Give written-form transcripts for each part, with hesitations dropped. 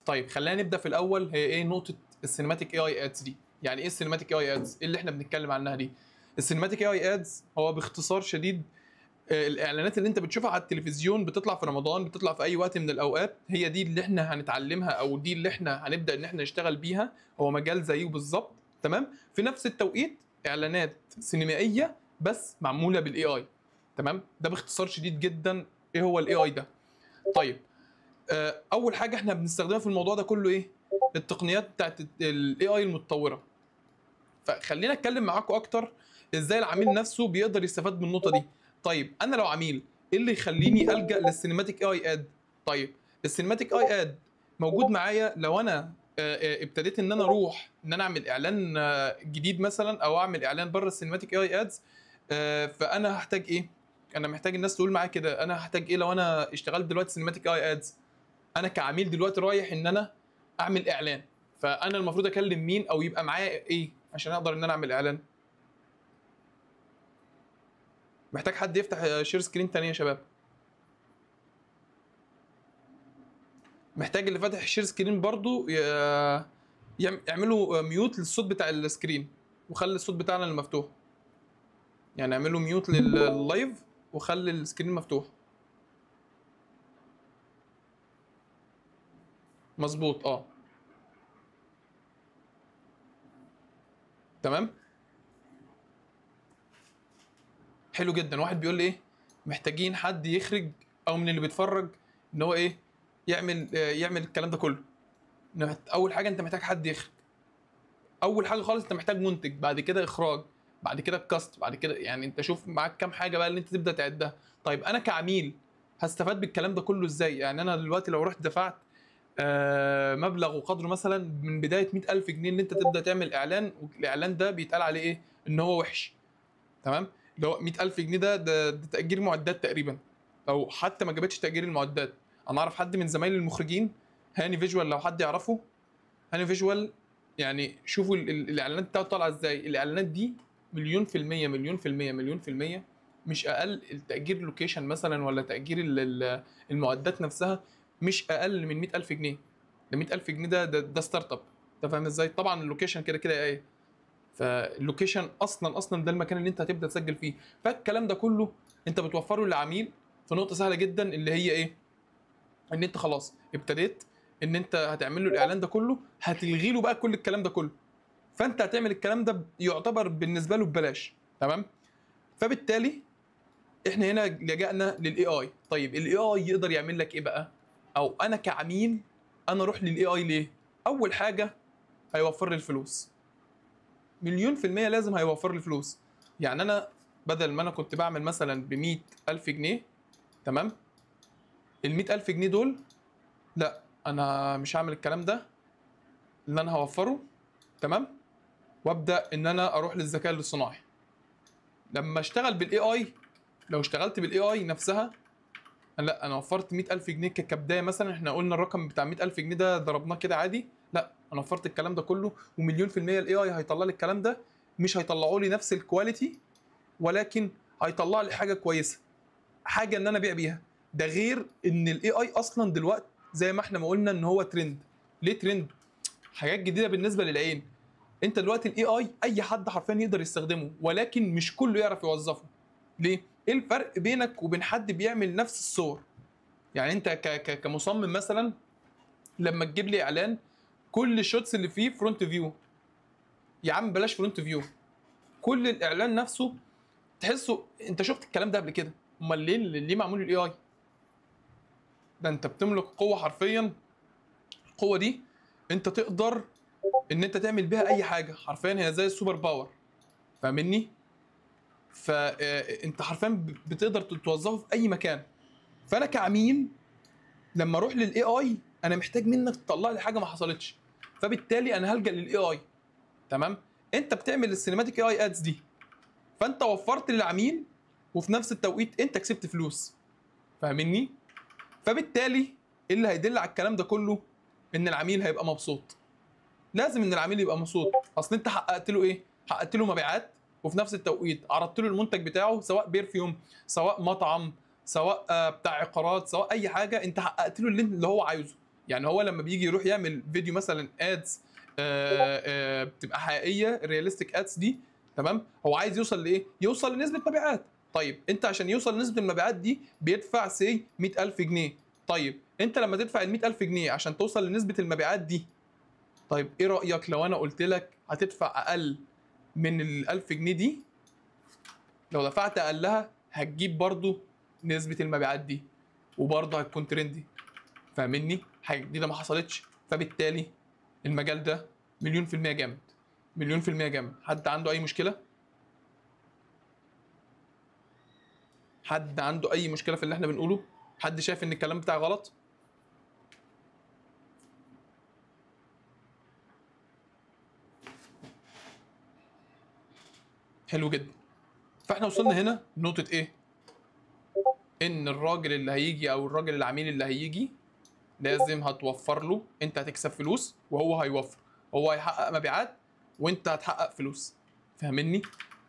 طيب خلينا نبدا في الاول، هي ايه نقطه السينماتيك اي اي ادز دي؟ يعني ايه السينماتيك اي اي ادز؟ ايه اللي احنا بنتكلم عنها دي؟ السينماتيك اي اي ادز هو باختصار شديد الاعلانات اللي انت بتشوفها على التلفزيون، بتطلع في رمضان، بتطلع في اي وقت من الاوقات، هي دي اللي احنا هنتعلمها او دي اللي احنا هنبدا ان احنا نشتغل بيها. هو مجال زيه بالظبط، تمام؟ في نفس التوقيت اعلانات سينمائيه بس معموله بالاي اي، تمام؟ ده باختصار شديد جدا ايه هو الاي اي ده. طيب اول حاجه احنا بنستخدمها في الموضوع ده كله ايه؟ التقنيات بتاعت الاي اي المتطوره. فخلينا اتكلم معاكم اكتر ازاي العميل نفسه بيقدر يستفاد من النقطه دي. طيب انا لو عميل، ايه اللي يخليني الجا للسينماتيك اي اد؟ طيب السينماتيك اي اد موجود معايا لو انا ابتديت ان انا اروح ان انا اعمل اعلان جديد مثلا، او اعمل اعلان بره السينماتيك اي ادز. فانا هحتاج ايه؟ انا محتاج الناس تقول معايا كده، انا هحتاج ايه لو انا اشتغلت دلوقتي سينماتيك اي ادز؟ انا كعميل دلوقتي رايح ان انا اعمل اعلان، فانا المفروض اكلم مين او يبقى معايا ايه عشان اقدر ان انا اعمل اعلان؟ محتاج حد يفتح شير سكرين تاني يا شباب. محتاج اللي فاتح شير سكرين برضو يعملوا ميوت للصوت بتاع السكرين، وخلي الصوت بتاعنا المفتوح. يعني اعملوا ميوت لللايف وخلي السكرين مفتوح. مظبوط اه. تمام، حلو جدا. واحد بيقول لي ايه؟ محتاجين حد يخرج او من اللي بيتفرج ان هو ايه يعمل الكلام ده كله. اول حاجه انت محتاج حد يخرج. اول حاجه خالص انت محتاج منتج، بعد كده اخراج، بعد كده الكاست، بعد كده يعني انت شوف معاك كام حاجه بقى اللي انت تبدا تعدها. طيب انا كعميل هستفاد بالكلام ده كله ازاي؟ يعني انا دلوقتي لو رحت دفعت مبلغ وقدره مثلا من بدايه 100,000 جنيه ان انت تبدا تعمل اعلان، والاعلان ده بيتقال عليه ايه؟ ان هو وحش، تمام؟ اللي هو 100,000 جنيه ده تاجير معدات تقريبا، او حتى ما جابتش تاجير المعدات. انا اعرف حد من زمايلي المخرجين، هاني فيجوال، لو حد يعرفه هاني فيجوال، يعني شوفوا الاعلانات بتاعته طالعه ازاي. الاعلانات دي مليون في المية، مليون في المية، مليون في المية مش اقل. التأجير لوكيشن مثلا ولا تأجير المعدات نفسها مش اقل من 100,000 جنيه. ده 100,000 جنيه ده ستارت اب. انت فاهم ازاي؟ طبعا اللوكيشن كده كده ايه، فاللوكيشن اصلا ده المكان اللي انت هتبدا تسجل فيه. فالكلام ده كله انت بتوفره للعميل في نقطه سهله جدا، اللي هي ايه؟ ان انت خلاص ابتديت ان انت هتعمل له الاعلان ده كله، هتلغي له بقى كل الكلام ده كله. فانت هتعمل الكلام ده يعتبر بالنسبه له ببلاش، تمام؟ فبالتالي احنا هنا لجأنا للاي اي. طيب الاي اي يقدر يعمل لك ايه بقى؟ او انا كعميل انا اروح للاي اي ليه؟ اول حاجه هيوفر لي الفلوس. مليون في المية لازم هيوفر لي فلوس. يعني انا بدل ما انا كنت بعمل مثلا ب 100,000 جنيه، تمام؟ ال 100,000 جنيه دول لا، انا مش هعمل الكلام ده اللي انا هوفره، تمام؟ وابدا ان انا اروح للذكاء الاصطناعي. لما اشتغل بالاي اي، لو اشتغلت بالاي اي نفسها، لا انا وفرت 100,000 جنيه كبدايه مثلا. احنا قلنا الرقم بتاع 100,000 جنيه ده ضربناه كده عادي، لا انا وفرت الكلام ده كله. ومليون في الميه الاي اي هيطلع لي الكلام ده. مش هيطلعوا لي نفس الكواليتي، ولكن هيطلع لي حاجه كويسه، حاجه ان انا ابيع بيها. ده غير ان الاي اي اصلا دلوقتي زي ما احنا ما قلنا ان هو ترند. ليه ترند؟ حاجات جديده بالنسبه للعين. انت دلوقتي الاي اي اي حد حرفيا يقدر يستخدمه، ولكن مش كله يعرف يوظفه. ليه؟ ايه الفرق بينك وبين حد بيعمل نفس الصور؟ يعني انت كمصمم مثلا، لما تجيب لي اعلان كل الشوتس اللي فيه فرونت فيو، يا عم بلاش فرونت فيو، كل الاعلان نفسه تحسه انت شفت الكلام ده قبل كده. امال ليه معمول الاي اي؟ ده انت بتملك قوه حرفيا. القوه دي انت تقدر ان انت تعمل بيها اي حاجه حرفيا، هي زي السوبر باور، فاهمني؟ فانت حرفيا بتقدر توظفه في اي مكان. فانا كعميل لما اروح للاي اي، انا محتاج منك تطلع لي حاجه ما حصلتش، فبالتالي انا هلجا للاي اي، تمام؟ انت بتعمل السينماتيك اي اي ادز دي، فانت وفرت للعميل وفي نفس التوقيت انت كسبت فلوس، فاهمني؟ فبالتالي ايه اللي هيدل على الكلام ده كله؟ ان العميل هيبقى مبسوط. لازم ان العميل يبقى مبسوط. اصل انت حققت له ايه؟ حققت له مبيعات، وفي نفس التوقيت عرضت له المنتج بتاعه، سواء بيرفيوم، سواء مطعم، سواء بتاع عقارات، سواء اي حاجه، انت حققت له اللي هو عايزه. يعني هو لما بيجي يروح يعمل فيديو مثلا ادز بتبقى حقيقيه، الرياليستيك ادز دي، تمام، هو عايز يوصل لايه؟ يوصل لنسبه مبيعات. طيب انت عشان يوصل لنسبه المبيعات دي بيدفع سي 100,000 جنيه. طيب انت لما تدفع ال 100,000 جنيه عشان توصل لنسبه المبيعات دي، طيب ايه رايك لو انا قلت لك هتدفع اقل من ال 1000 جنيه دي؟ لو دفعت اقلها هتجيب برضو نسبه المبيعات دي، وبرضه هتكون ترندي. فاهمني؟ حاجه جديده ما حصلتش، فبالتالي المجال ده مليون في المية جامد، مليون في المية جامد. حد عنده أي مشكلة؟ حد عنده أي مشكلة في اللي احنا بنقوله؟ حد شايف إن الكلام بتاعي غلط؟ حلو جدا. فاحنا وصلنا هنا لنقطة إيه؟ إن الراجل اللي هيجي أو الراجل العميل اللي هيجي لازم هتوفر له، أنت هتكسب فلوس وهو هيوفر، هو هيحقق مبيعات وأنت هتحقق فلوس. فاهمني؟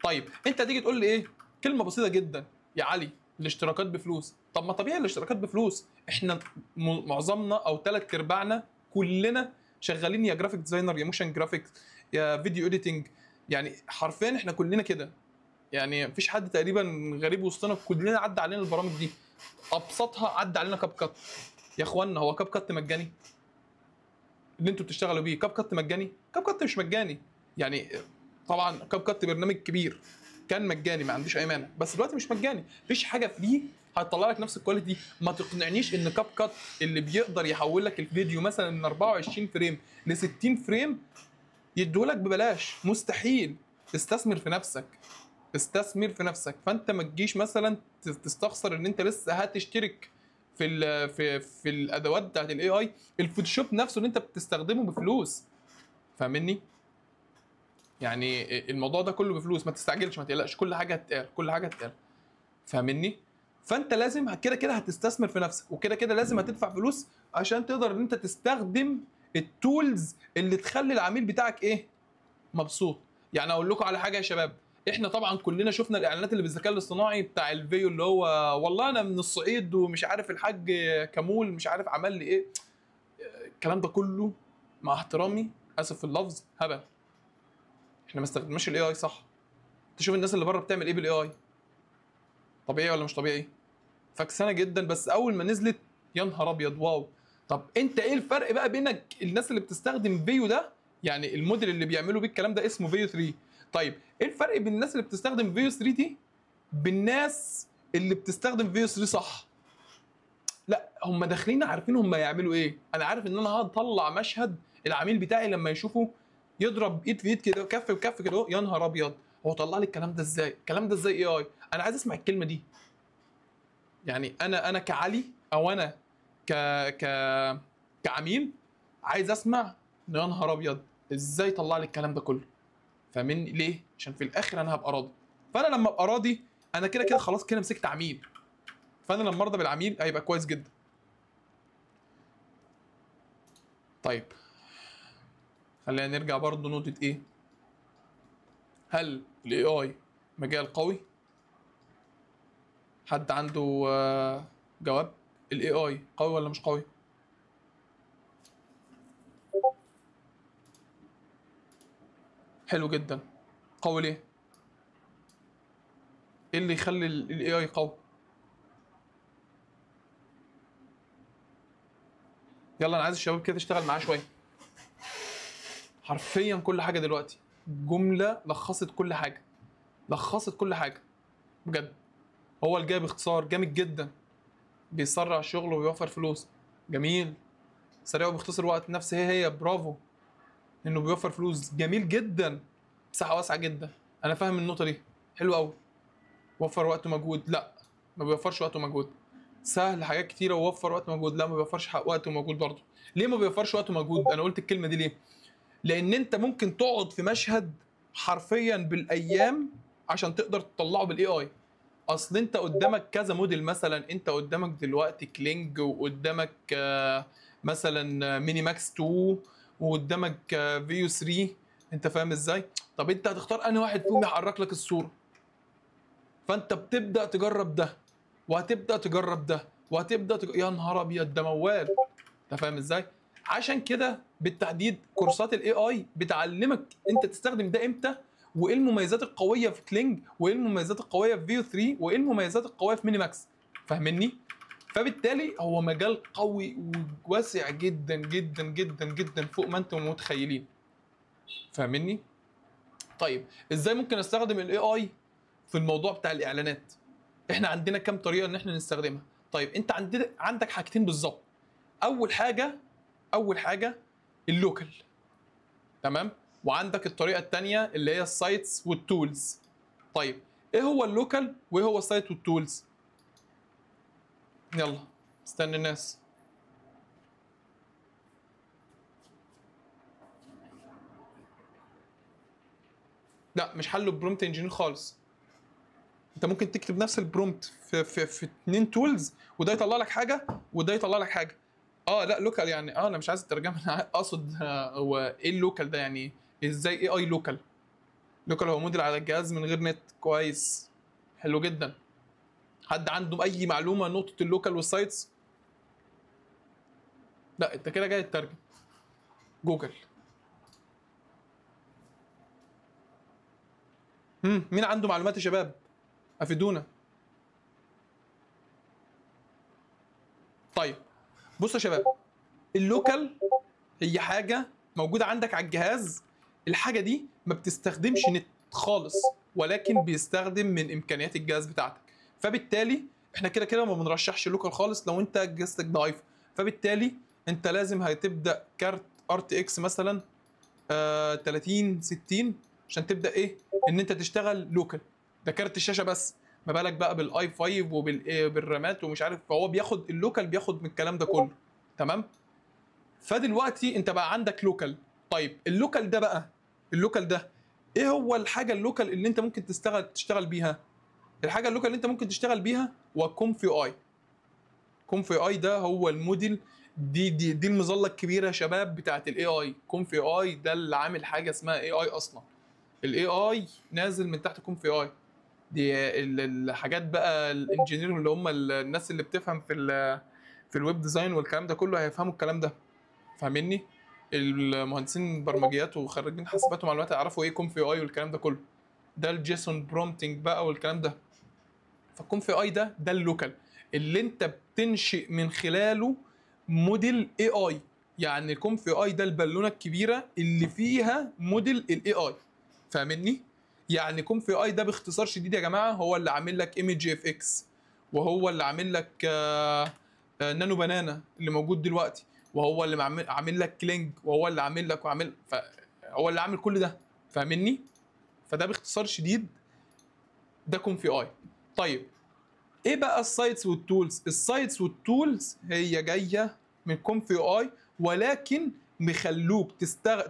طيب أنت هتيجي تقول لي إيه؟ كلمة بسيطة جدا يا علي، الاشتراكات بفلوس. طب ما طبيعي الاشتراكات بفلوس، احنا معظمنا او ثلاث ارباعنا كلنا شغالين يا جرافيك ديزاينر، يا موشن جرافيكس، يا فيديو اديتنج. يعني حرفيا احنا كلنا كده، يعني مفيش حد تقريبا غريب وسطنا، كلنا عدى علينا البرامج دي. ابسطها عدى علينا كاب كات. يا اخوانا هو كاب كات مجاني؟ اللي انتوا بتشتغلوا بيه كاب كات مجاني؟ كاب كات مش مجاني. يعني طبعا كاب كات برنامج كبير كان مجاني، ما عنديش اي مانع، بس دلوقتي مش مجاني، مفيش حاجه فري هتطلع لك نفس الكواليتي. ما تقنعنيش ان كاب كات اللي بيقدر يحول لك الفيديو مثلا من 24 فريم ل 60 فريم يديهولك ببلاش، مستحيل. استثمر في نفسك، استثمر في نفسك. فانت ما تجيش مثلا تستخسر ان انت لسه هتشترك في الادوات بتاعت الاي اي. الفوتوشوب نفسه اللي انت بتستخدمه بفلوس. فاهمني؟ يعني الموضوع ده كله بفلوس، ما تستعجلش، ما تقلقش، كل حاجه هتتقال، كل حاجه هتتقال. فاهمني؟ فانت لازم كده كده هتستثمر في نفسك، وكده كده لازم هتدفع فلوس عشان تقدر ان انت تستخدم التولز اللي تخلي العميل بتاعك ايه؟ مبسوط. يعني اقول لكم على حاجه يا شباب، احنا طبعا كلنا شفنا الاعلانات اللي بالذكاء الاصطناعي بتاع الفيو، اللي هو والله انا من الصعيد ومش عارف الحاج كمول مش عارف عمل لي ايه. الكلام ده كله مع احترامي، اسف في اللفظ، هبل. احنا ما استخدمناش الاي اي صح. تشوف الناس اللي بره بتعمل ايه بالاي اي، طبيعي ولا مش طبيعي؟ فكسانه جدا، بس اول ما نزلت يا نهار ابيض واو. طب انت ايه الفرق بقى بينك الناس اللي بتستخدم فيو ده، يعني الموديل اللي بيعملوا بيه الكلام ده اسمه فيو 3. طيب ايه الفرق بين الناس اللي بتستخدم فيو 3 دي بالناس اللي بتستخدم فيو 3 صح؟ لا هم داخلين عارفين هم يعملوا ايه. انا عارف ان انا هطلع مشهد العميل بتاعي لما يشوفه يضرب ايد في ايد كده، كف بكف كده، يا نهار ابيض، هو طلع لي الكلام ده ازاي؟ الكلام ده ازاي اي اي؟ انا عايز اسمع الكلمه دي. يعني انا كعلي، او انا ك ك كعميل عايز اسمع يا نهار ابيض ازاي طلع لي الكلام ده كله. فاهمني ليه؟ عشان في الاخر انا هبقى راضي. فانا لما ابقى راضي انا كده كده خلاص كده مسكت عميل، فانا لما ارضى بالعميل هيبقى كويس جدا. طيب خلينا نرجع برضه نقطة ايه؟ هل الاي اي مجال قوي؟ حد عنده جواب؟ الاي اي قوي ولا مش قوي؟ حلو جدا. قوي ليه؟ ايه اللي يخلي الاي اي قوي؟ يلا انا عايز الشباب كده تشتغل معاه شويه. حرفيا كل حاجه دلوقتي جمله لخصت كل حاجه، لخصت كل حاجه بجد. هو الجاي باختصار جامد جدا، بيسرع الشغل وبيوفر فلوس. جميل. سريع وبيختصر وقت، نفس هي برافو. انه بيوفر فلوس، جميل جدا. مساحه واسعه جدا، انا فاهم النقطه دي، حلو قوي. وفر وقت ومجهود؟ لا ما بيوفرش وقت ومجهود. سهل حاجات كتيره ووفر وقت ومجهود؟ لا ما بيوفرش وقت ومجهود برضه. ليه ما بيوفرش وقت ومجهود؟ انا قلت الكلمه دي ليه؟ لان انت ممكن تقعد في مشهد حرفيا بالايام عشان تقدر تطلعه بالاي اي. اصل انت قدامك كذا موديل، مثلا انت قدامك دلوقتي كلينج، وقدامك مثلا ميني ماكس 2، وقدامك فيو 3. انت فاهم ازاي؟ طب انت هتختار انهي واحد فيهم يحرك لك الصوره؟ فانت بتبدا تجرب ده، وهتبدا تجرب ده، يا نهار ابيض ده موال. انت فاهم ازاي؟ عشان كده بالتحديد كورسات الاي اي بتعلمك انت تستخدم ده امتى، وايه المميزات القويه في كلينج، وايه المميزات القويه في فيو 3، وايه المميزات القويه في ميني ماكس. فاهمني؟ فبالتالي هو مجال قوي وواسع جدا جدا جدا جدا فوق ما انتم متخيلين. فاهمني؟ طيب ازاي ممكن استخدم الاي اي في الموضوع بتاع الاعلانات؟ احنا عندنا كام طريقه ان احنا نستخدمها. طيب انت عندك حاجتين بالظبط. اول حاجه اللوكال، تمام، وعندك الطريقه الثانيه اللي هي السايتس والتولز. طيب ايه هو اللوكال وايه هو السايت والتولز؟ يلا استنى الناس. لا مش حله برومت انجينير خالص. انت ممكن تكتب نفس البرومت في اتنين تولز، وده يطلع لك حاجه وده يطلع لك حاجه. لا لوكال يعني انا مش عايز الترجمه، انا اقصد هو ايه اللوكال ده يعني؟ ازاي اي لوكال؟ لوكال هو موديل على الجهاز من غير نت. كويس، حلو جدا. حد عنده اي معلومه نقطه اللوكال والسايتس؟ لا انت كده جاي تترجم. جوجل. مين عنده معلومات يا شباب؟ افيدونا. طيب بص يا شباب، اللوكال هي حاجه موجوده عندك على الجهاز. الحاجه دي ما بتستخدمش نت خالص، ولكن بيستخدم من امكانيات الجهاز بتاعتك. فبالتالي احنا كده كده ما بنرشحش لوكال خالص لو انت جهازك ضعيف. فبالتالي انت لازم هتبدا كارت ار تي اكس مثلا 30 60 عشان تبدا ايه ان انت تشتغل لوكال. ده كارت الشاشه بس، ما بالك بقى بالاي 5 وبالرامات ومش عارف. فهو بياخد اللوكال، بياخد من الكلام ده كله. تمام. فدلوقتي انت بقى عندك لوكال. طيب اللوكال ده بقى، اللوكال ده ايه هو الحاجه اللوكال اللي انت ممكن تشتغل بيها؟ الحاجه اللوكال اللي انت ممكن تشتغل بيها هو كومفي اي. كومفي اي ده هو الموديل، دي المظله الكبيره يا شباب بتاعت الاي اي. كومفي اي ده اللي عامل حاجه اسمها اي اي اصلا. الاي اي نازل من تحت كومفي اي. دي الحاجات بقى الانجينير اللي هم الناس اللي بتفهم في الويب ديزاين والكلام ده كله هيفهموا الكلام ده. فاهمني؟ المهندسين برمجيات وخريجين حاسبات ومعلومات يعرفوا ايه كوم في اي والكلام ده كله. ده الجيسون برومتنج بقى والكلام ده. فالكوم في اي ده اللوكال اللي انت بتنشئ من خلاله موديل اي اي. يعني الكوم في اي ده البالونه الكبيره اللي فيها موديل الاي اي. فاهمني؟ يعني كوم في اي ده باختصار شديد يا جماعه هو اللي عامل لك ايمج اف اكس، وهو اللي عامل لك نانو بنانا اللي موجود دلوقتي، وهو اللي عامل لك كلينج، وهو اللي عامل لك هو اللي عامل كل ده. فاهمني؟ فده باختصار شديد ده كون في اي. طيب ايه بقى السايتس والتولز؟ السايتس والتولز هي جايه من كون في اي، ولكن مخلوك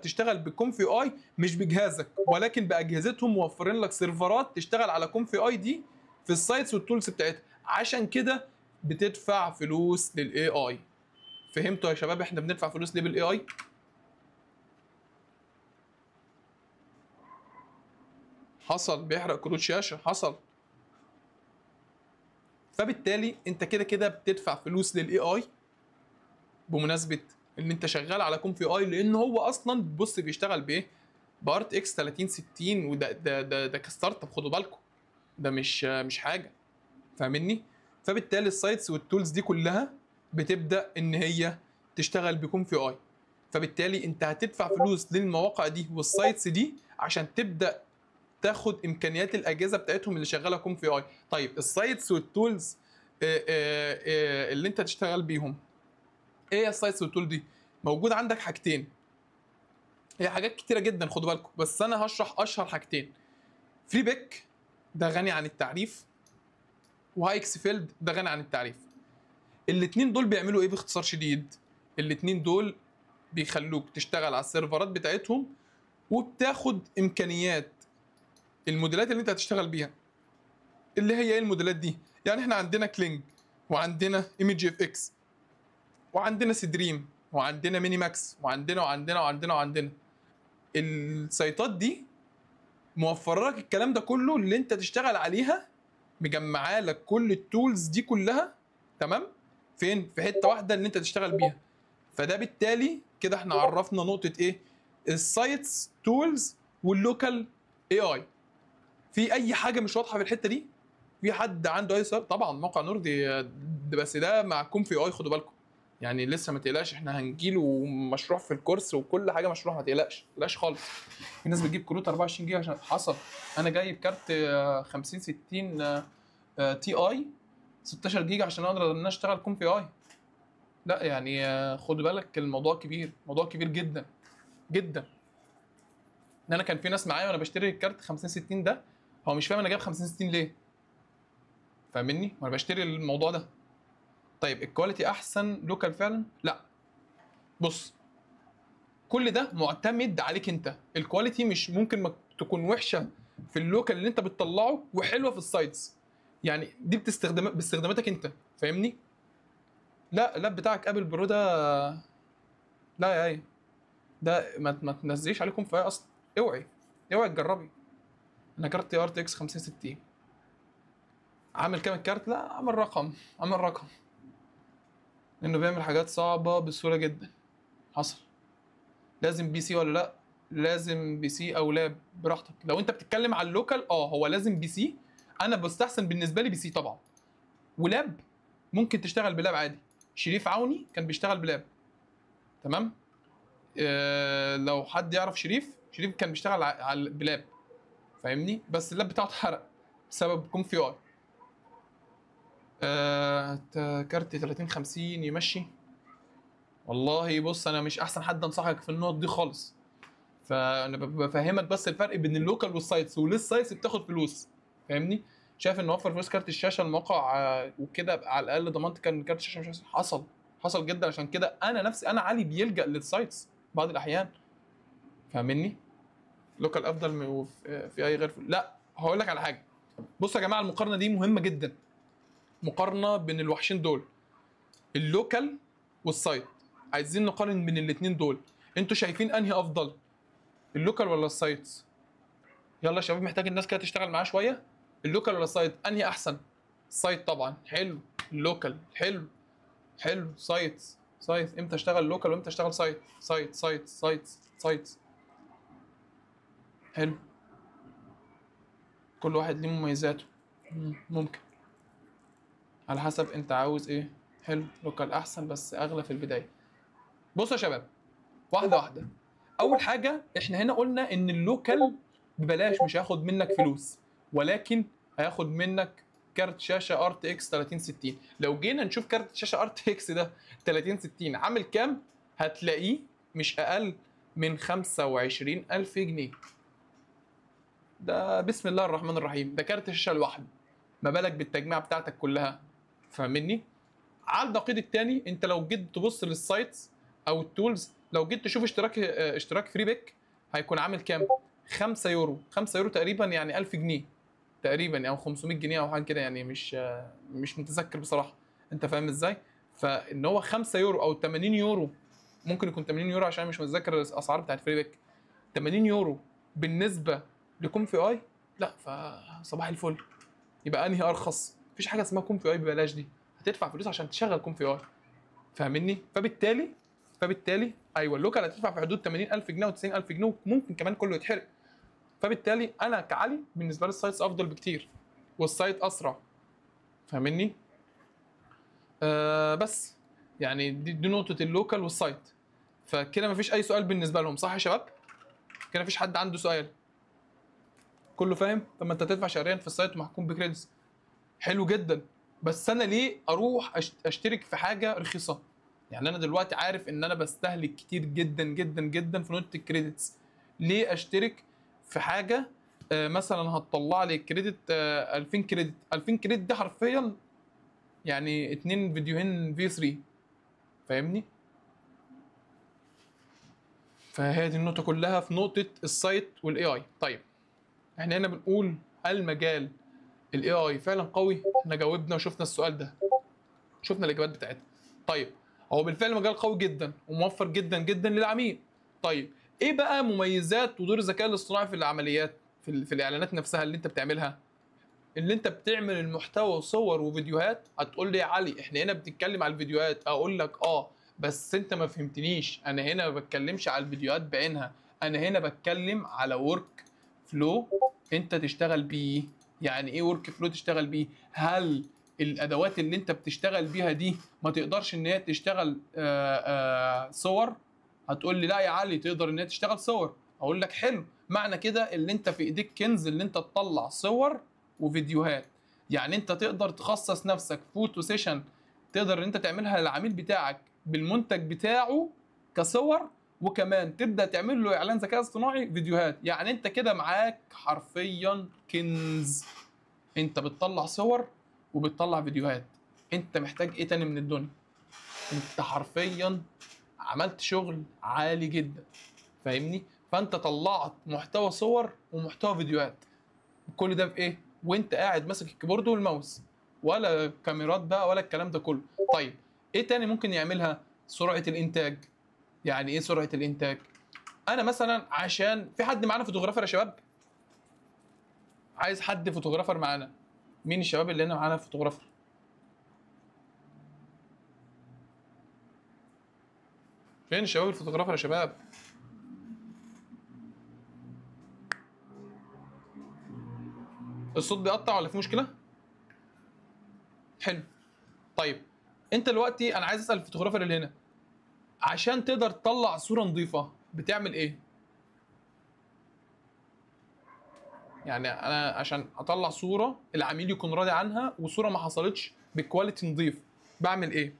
تشتغل بكون في اي مش بجهازك، ولكن باجهزتهم موفرين لك سيرفرات تشتغل على كون في اي دي في السايتس والتولز بتاعتها. عشان كده بتدفع فلوس للاي اي. فهمتوا يا شباب احنا بندفع فلوس ليه بالاي اي؟ حصل بيحرق كروت شاشه، حصل. فبالتالي انت كده كده بتدفع فلوس للاي اي بمناسبه ان انت شغال على كوم في اي، لان هو اصلا بص بيشتغل بايه؟ بارت اكس 3060. وده ده كستارت اب، خدوا بالكم ده مش حاجه. فاهمني؟ فبالتالي السايتس والتولز دي كلها بتبدا ان هي تشتغل بكوم في اي. فبالتالي انت هتدفع فلوس للمواقع دي والسايتس دي عشان تبدا تاخد امكانيات الاجهزه بتاعتهم اللي شغاله كوم في اي. طيب السايتس والتولز اللي انت تشتغل بيهم، ايه السايتس والتول دي؟ موجود عندك حاجتين. هي حاجات كتيره جدا خدوا بالكم، بس انا هشرح اشهر حاجتين. فري بيك ده غني عن التعريف، وهايكس فيلد ده غني عن التعريف. الاتنين دول بيعملوا ايه باختصار شديد؟ الاتنين دول بيخلوك تشتغل على السيرفرات بتاعتهم، وبتاخد امكانيات الموديلات اللي انت هتشتغل بيها. اللي هي ايه الموديلات دي؟ يعني احنا عندنا كلينج، وعندنا ايمج اف اكس، وعندنا سدريم، وعندنا ميني ماكس، وعندنا السيطات دي موفره لك الكلام ده كله اللي انت تشتغل عليها. مجمعه لك كل التولز دي كلها، تمام، فين؟ في حته واحده اللي انت تشتغل بيها. فده بالتالي كده احنا عرفنا نقطه ايه؟ السايتس تولز واللوكال اي اي. في اي حاجه مش واضحه في الحته دي؟ في حد عنده اي سؤال؟ طبعا موقع نوردي بس ده مع كوم في اي، خدوا بالكم يعني لسه ما تقلقش، احنا هنجيله مشروع في الكورس وكل حاجه مشروع، ما تقلقش ما تقلقش خالص. في ناس بتجيب كروت 24 جيجا عشان حصل. انا جايب كارت 50 60 تي اي 16 جيجا عشان اقدر ان انا اشتغل كوم في اي. لا يعني خد بالك الموضوع كبير، موضوع كبير جدا جدا. ان انا كان في ناس معايا وانا بشتري الكارت 50 60 ده، هو مش فاهم انا جايب 50 60 ليه، فاهمني؟ وانا بشتري الموضوع ده. طيب الكواليتي احسن لوكال فعلا؟ لا. بص، كل ده معتمد عليك انت. الكواليتي مش ممكن ما تكون وحشه في اللوكال اللي انت بتطلعه وحلوه في السايتس، يعني دي باستخداماتك انت، فاهمني؟ لا اللاب بتاعك ابل برو ده، لا يا ايه، ده ما تنزليش عليكم في اصلا. اوعي اوعي تجربي. انا كارت ار تي اكس 5060 عامل كام الكارت؟ لا عامل رقم، عامل رقم، انه بيعمل حاجات صعبه بسهوله جدا. حصل. لازم بي سي ولا لا؟ لازم بي سي او لاب براحتك. لو انت بتتكلم على اللوكال هو لازم بي سي. انا بستحسن بالنسبه لي بي سي طبعا، ولاب ممكن تشتغل بلاب عادي. شريف عوني كان بيشتغل بلاب، تمام؟ لو حد يعرف شريف كان بيشتغل على بلاب، فاهمني؟ بس اللاب بتاعه اتحرق بسبب كوم في اي. كارت 3050 يمشي. والله بص انا مش احسن حد انصحك في النقط دي خالص، فانا بفهمك بس الفرق بين اللوكال والسايتس، وليه السايتس بتاخد فلوس، فاهمني؟ شايف ان وفر فلوس كارت الشاشه الموقع وكده على الاقل ضمنت كان كارت الشاشه مش حصل جدا. عشان كده انا نفسي انا علي بيلجأ للسايتس بعض الاحيان، فاهمني؟ لوكال افضل في اي غير لا هقول لك على حاجه. بصوا يا جماعه المقارنه دي مهمه جدا، مقارنه بين الوحشين دول، اللوكال والسايت. عايزين نقارن بين الاثنين دول، انتوا شايفين انهي افضل، اللوكال ولا السايتس؟ يلا يا شباب محتاج الناس كده تشتغل معاه شويه. اللوكال ولا السايت انهي احسن؟ السايت طبعا. حلو. اللوكال حلو. حلو. سايت امتى اشتغل لوكال وامتى اشتغل سايت؟ سايت. حلو. كل واحد ليه مميزاته. ممكن على حسب انت عاوز ايه. حلو. لوكال احسن بس اغلى في البدايه. بصوا يا شباب، واحده واحده. اول حاجه احنا هنا قلنا ان اللوكال ببلاش، مش هياخد منك فلوس، ولكن هياخد منك كارت شاشه ار تي اكس 3060. لو جينا نشوف كارت شاشه ار تي اكس ده 3060 عامل كام، هتلاقيه مش اقل من 25000 جنيه. ده بسم الله الرحمن الرحيم، ده كارت شاشه لوحده، ما بالك بالتجميع بتاعتك كلها، فاهمني؟ على النقيض الثاني انت لو جيت تبص للسايتس او التولز، لو جيت تشوف اشتراك فري بيك هيكون عامل كام؟ 5 يورو. 5 يورو تقريبا يعني 1000 جنيه تقريبا، او 500 جنيه او حاجه كده يعني، مش متذكر بصراحه. انت فاهم ازاي؟ فان هو 5 يورو او 80 يورو، ممكن يكون 80 يورو عشان مش متذكر الاسعار بتاعت فري بيك. 80 يورو بالنسبه لكم في اي، لا فصباح الفل. يبقى انهي ارخص؟ مفيش حاجه اسمها كوم في اي ببلاش، دي هتدفع فلوس عشان تشغل كوم في اي، فاهمني؟ فبالتالي ايوه اللوكال هتدفع في حدود 80000 جنيه و90000 جنيه، وممكن كمان كله يتحرق. فبالتالي انا كعلي بالنسبه لي السايتس افضل بكتير، والسايت اسرع، فاهمني؟ بس يعني دي نقطه اللوكال والسايت. فكده مفيش اي سؤال بالنسبه لهم، صح يا شباب؟ كده مفيش حد عنده سؤال، كله فاهم؟ طب ما انت تدفع شهريا في السايت ومحكوم بكريدتس، حلو جدا. بس انا ليه اروح اشترك في حاجه رخيصه؟ يعني انا دلوقتي عارف ان انا بستهلك كتير جدا جدا جدا في نقطه الكريدتس، ليه اشترك في حاجه مثلا هتطلع لي كريدت 2000 كريدت؟ 2000 كريدت دي حرفيا يعني 2 فيديوهين في 3، فاهمني؟ فهي دي النقطه كلها في نقطه السايت والاي اي. طيب احنا هنا بنقول هل مجال الاي اي فعلا قوي؟ احنا جاوبنا وشفنا السؤال ده، شفنا الاجابات بتاعتها. طيب هو بالفعل مجال قوي جدا وموفر جدا جدا للعميل. طيب ايه بقى مميزات ودور الذكاء الاصطناعي في العمليات في الاعلانات نفسها اللي انت بتعملها؟ اللي انت بتعمل المحتوى وصور وفيديوهات. هتقول لي يا علي احنا هنا بنتكلم على الفيديوهات، اقول لك بس انت ما فهمتنيش، انا هنا ما بتكلمش على الفيديوهات بعينها، انا هنا بتكلم على ورك فلو انت تشتغل بيه. يعني ايه ورك فلو تشتغل بيه؟ هل الادوات اللي انت بتشتغل بيها دي ما تقدرش ان هي تشتغل صور؟ هتقول لي لا يا علي تقدر ان هي تشتغل صور. اقول لك حلو، معنى كده اللي انت في ايديك كنز، اللي انت تطلع صور وفيديوهات. يعني انت تقدر تخصص نفسك فوتو سيشن، تقدر ان انت تعملها للعميل بتاعك بالمنتج بتاعه كصور، وكمان تبدا تعمل له اعلان ذكاء اصطناعي فيديوهات. يعني انت كده معاك حرفيا كنز، انت بتطلع صور وبتطلع فيديوهات، انت محتاج ايه تاني من الدنيا؟ انت حرفيا عملت شغل عالي جدا، فاهمني؟ فانت طلعت محتوى صور ومحتوى فيديوهات، كل ده بايه وانت قاعد ماسك الكيبورد والماوس، ولا كاميرات بقى ولا الكلام ده كله. طيب ايه تاني ممكن يعملها؟ سرعه الانتاج. يعني ايه سرعه الانتاج؟ انا مثلا عشان في حد معانا فوتوغرافر يا شباب، عايز حد فوتوغرافر معانا. مين الشباب اللي هنا معانا فوتوغرافر؟ فين الشباب الفوتوغرافر يا شباب؟ الصوت بيقطع ولا في مشكله؟ حلو. طيب انت دلوقتي انا عايز اسال الفوتوغرافر اللي هنا، عشان تقدر تطلع صوره نظيفه بتعمل ايه؟ يعني انا عشان اطلع صوره العميل يكون راضي عنها وصوره ما حصلتش بكواليتي نظيف، بعمل ايه؟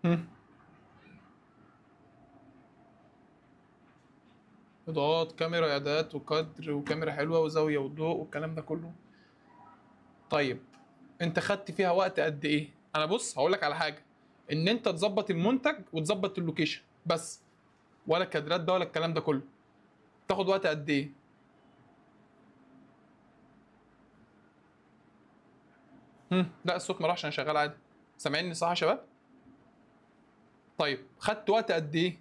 هم. اضاءات، كاميرا اعدادات وكادر وكاميرا حلوه وزاويه وضوء والكلام ده كله. طيب انت خدت فيها وقت قد ايه؟ انا بص هقول لك على حاجه، ان انت تظبط المنتج وتظبط اللوكيشن بس، ولا كادرات ده ولا الكلام ده كله، تاخد وقت قد ايه؟ لا الصوت ما راحش، انا شغال عادي. سامعيني صح يا شباب؟ طيب خدت وقت قد ايه؟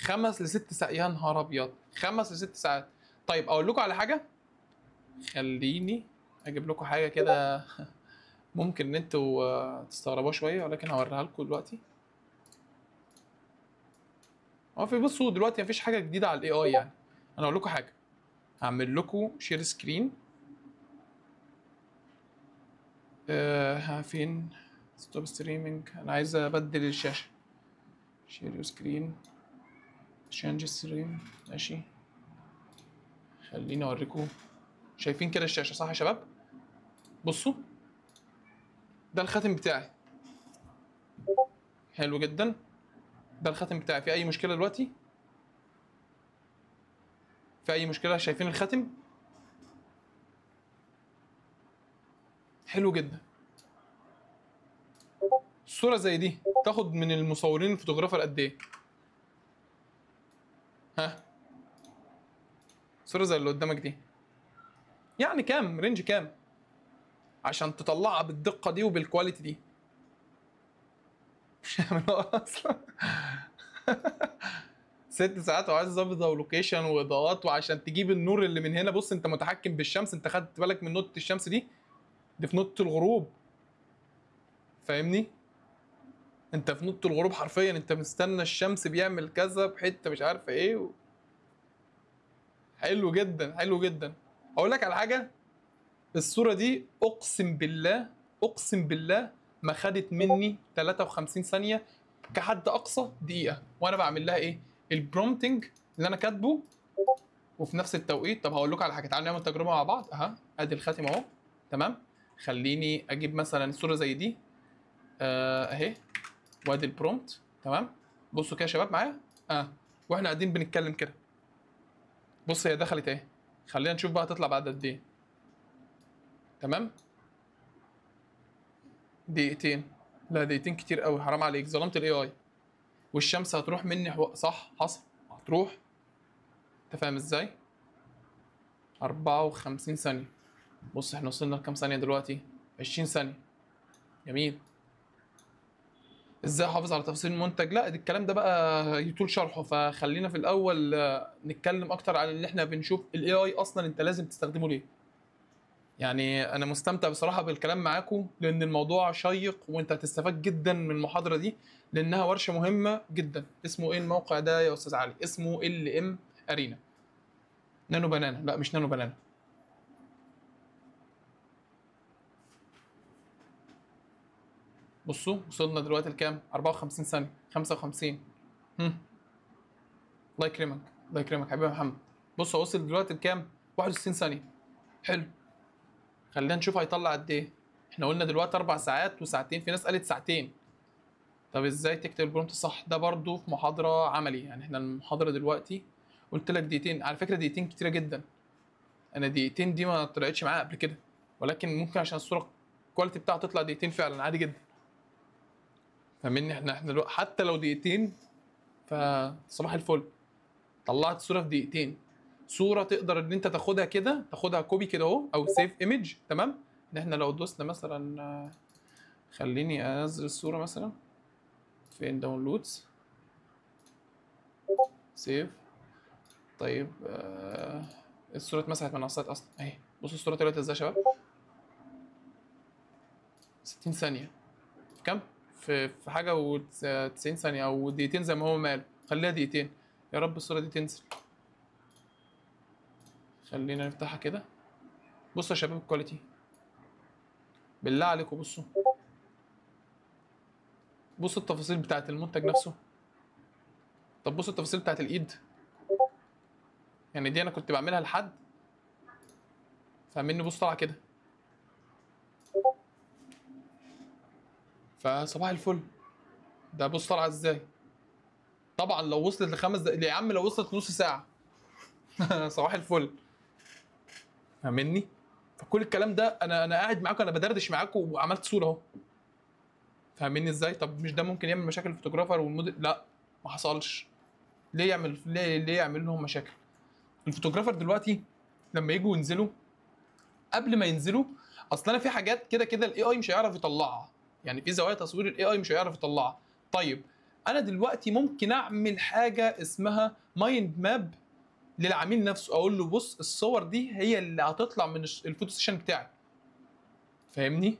5 ل6 ساعات؟ يا نهار ابيض، 5 ل6 ساعات. طيب اقول لكم على حاجه، خليني اجيب لكم حاجه كده ممكن ان انتوا تستغربوها شويه، ولكن هوريها لكم دلوقتي. هو في بصوا دلوقتي مفيش حاجه جديده على الاي اي يعني. انا اقول لكم حاجه، هعمل لكم شير سكرين. ها فين؟ ستوب ستريمينج، انا عايز ابدل الشاشه. شير سكرين، شانج ستريم، ماشي. خليني اوريكم. شايفين كده الشاشه صح يا شباب؟ بصوا ده الخاتم بتاعي، حلو جدا. ده الخاتم بتاعي، في اي مشكله دلوقتي؟ في اي مشكله؟ شايفين الخاتم؟ حلو جدا. الصوره زي دي تاخد من المصورين الفوتوغرافر قد ايه؟ ها، صوره زي اللي قدامك دي يعني كام رينج كام عشان تطلعها بالدقه دي وبالكواليتي دي؟ مش هعملها اصلا 6 ساعات وعايز ظابط لوكيشن واضاءات، وعشان تجيب النور اللي من هنا. بص انت متحكم بالشمس، انت خدت بالك من نقطه الشمس دي؟ دي في نقطه الغروب، فاهمني؟ انت في نقطه الغروب حرفيا، انت مستنى الشمس بيعمل كذا بحته مش عارفه ايه حلو جدا، حلو جدا. اقول لك على حاجه، الصوره دي اقسم بالله، اقسم بالله ما خدت مني 53 ثانيه، كحد اقصى دقيقه. وانا بعمل لها ايه؟ البرومتنج اللي انا كاتبه، وفي نفس التوقيت. طب هقول لكم على حاجه، تعالوا نعمل تجربه مع بعض. اها ادي الخاتم اهو، تمام. خليني اجيب مثلا صوره زي دي اهي، وادي البرومت، تمام. بصوا كده يا شباب معايا، واحنا قاعدين بنتكلم كده، بص هي دخلت اهي. خلينا نشوف بقى هتطلع بعد قد ايه. تمام، دقيقتين. لا دقيقتين كتير قوي، حرام عليك، ظلمت الاي اي. والشمس هتروح مني صح، حصل، هتروح. انت فاهم ازاي؟ 54 ثانيه. بص احنا وصلنا لكام ثانيه دلوقتي؟ 20 ثانيه. جميل. ازاي احافظ على تفاصيل المنتج؟ لا دي الكلام ده بقى يطول شرحه، فخلينا في الاول نتكلم اكتر عن اللي احنا بنشوف الاي اي اصلا انت لازم تستخدمه ليه. يعني انا مستمتع بصراحه بالكلام معاكم، لان الموضوع شيق وانت هتستفاد جدا من المحاضره دي، لانها ورشه مهمه جدا. اسمه ايه الموقع ده يا استاذ علي؟ اسمه LM ارينا. نانو بنانا، لا مش نانو بنانا. بصوا وصلنا دلوقتي لكام؟ 54 ثانيه، 55. هم. الله يكرمك، الله يكرمك حبيبي يا محمد. بص هو وصل دلوقتي لكام؟ 61 ثانيه. حلو. خلينا نشوف هيطلع قد ايه. احنا قلنا دلوقتي 4 ساعات وساعتين، في ناس قالت ساعتين. طب ازاي تكتب البرومت صح؟ ده برضو في محاضرة عملي. يعني احنا المحاضرة دلوقتي قلت لك دقيقتين، على فكرة دقيقتين كتيرة جدا. انا دقيقتين دي ما طلعتش معايا قبل كده، ولكن ممكن عشان الصورة الكواليتي بتاعها تطلع دقيقتين فعلا عادي جدا. فاهمني؟ احنا دلوقتي حتى لو دقيقتين فصباح الفل. طلعت صورة في دقيقتين، صورة تقدر ان انت تاخدها كده، تاخدها كوبي كده اهو، او سيف ايمج. تمام؟ ان احنا لو دوسنا مثلا خليني انزل الصورة مثلا فين، داونلودز، سيف. طيب الصورة اتمسحت من على السايت اصلا اهي. بصوا الصورة طلعت ازاي يا شباب؟ 60 ثانية. في كام؟ في حاجة و90 ثانية او دقيقتين زي ما هو مال. خليها دقيقتين. يا رب الصورة دي تنزل. خلينا نفتحها كده. بصوا يا شباب الكواليتي، بالله عليكم بصوا. بصوا التفاصيل بتاعت المنتج نفسه. طب بصوا التفاصيل بتاعت الايد. يعني دي انا كنت بعملها لحد، فاهمني؟ بص طالعة كده. فصباح الفل. ده بص طالعة ازاي. طبعا لو وصلت ل5 دقايق يا عم، لو وصلت نص ساعة صباح الفل. فاهمني؟ فكل الكلام ده انا قاعد معاكم، انا بدردش معاكم وعملت صورة اهو. فاهميني ازاي؟ طب مش ده ممكن يعمل مشاكل الفوتوغرافر والموديل؟ لا، ما حصلش. ليه يعمل، ليه يعمل لهم مشاكل؟ الفوتوغرافر دلوقتي لما يجوا ينزلوا، قبل ما ينزلوا، اصل انا في حاجات كده كده الاي اي مش هيعرف يطلعها. يعني في زوايا تصوير الاي اي مش هيعرف يطلعها. طيب انا دلوقتي ممكن اعمل حاجه اسمها مايند ماب للعميل نفسه. اقول له بص الصور دي هي اللي هتطلع من الفوتو سيشن بتاعي. فاهمني؟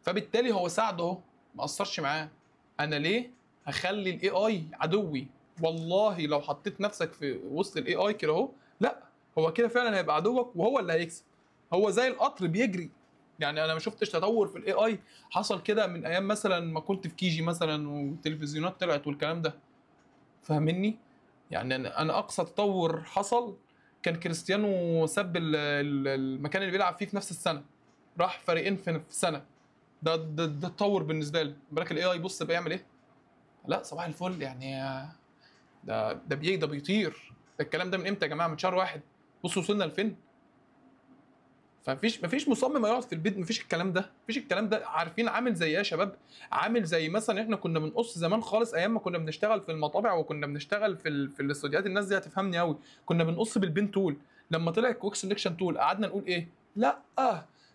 فبالتالي هو ساعده اهو، ما اثرش معاه. انا ليه هخلي الاي اي عدوي؟ والله لو حطيت نفسك في وسط الاي اي كده اهو، لا، هو كده فعلا هيبقى عدوك وهو اللي هيكسب. هو زي القطر بيجري. يعني انا ما شفتش تطور في الاي اي حصل كده من ايام مثلا ما كنت في كيجي مثلا والتلفزيونات طلعت والكلام ده. فاهمني؟ يعني انا اقصى تطور حصل كان كريستيانو ساب المكان اللي بيلعب فيه في نفس السنه، راح فريقين في سنه. ده تطور بالنسبه لي. بالك الاي اي بص بيعمل ايه. لا صباح الفل يعني. ده بيطير. ده الكلام ده من امتى يا جماعه؟ من شهر واحد. بصوا وصلنا لفين. مفيش مصمم هيقعد في البيت. مفيش الكلام ده، مفيش الكلام ده. عارفين عامل زي ايه يا شباب؟ عامل زي مثلا احنا كنا بنقص زمان خالص، ايام ما كنا بنشتغل في المطابع وكنا بنشتغل في الاستوديوهات. الناس دي هتفهمني قوي. كنا بنقص بالبين تول. لما طلع الكويك سelection تول قعدنا نقول ايه؟ لا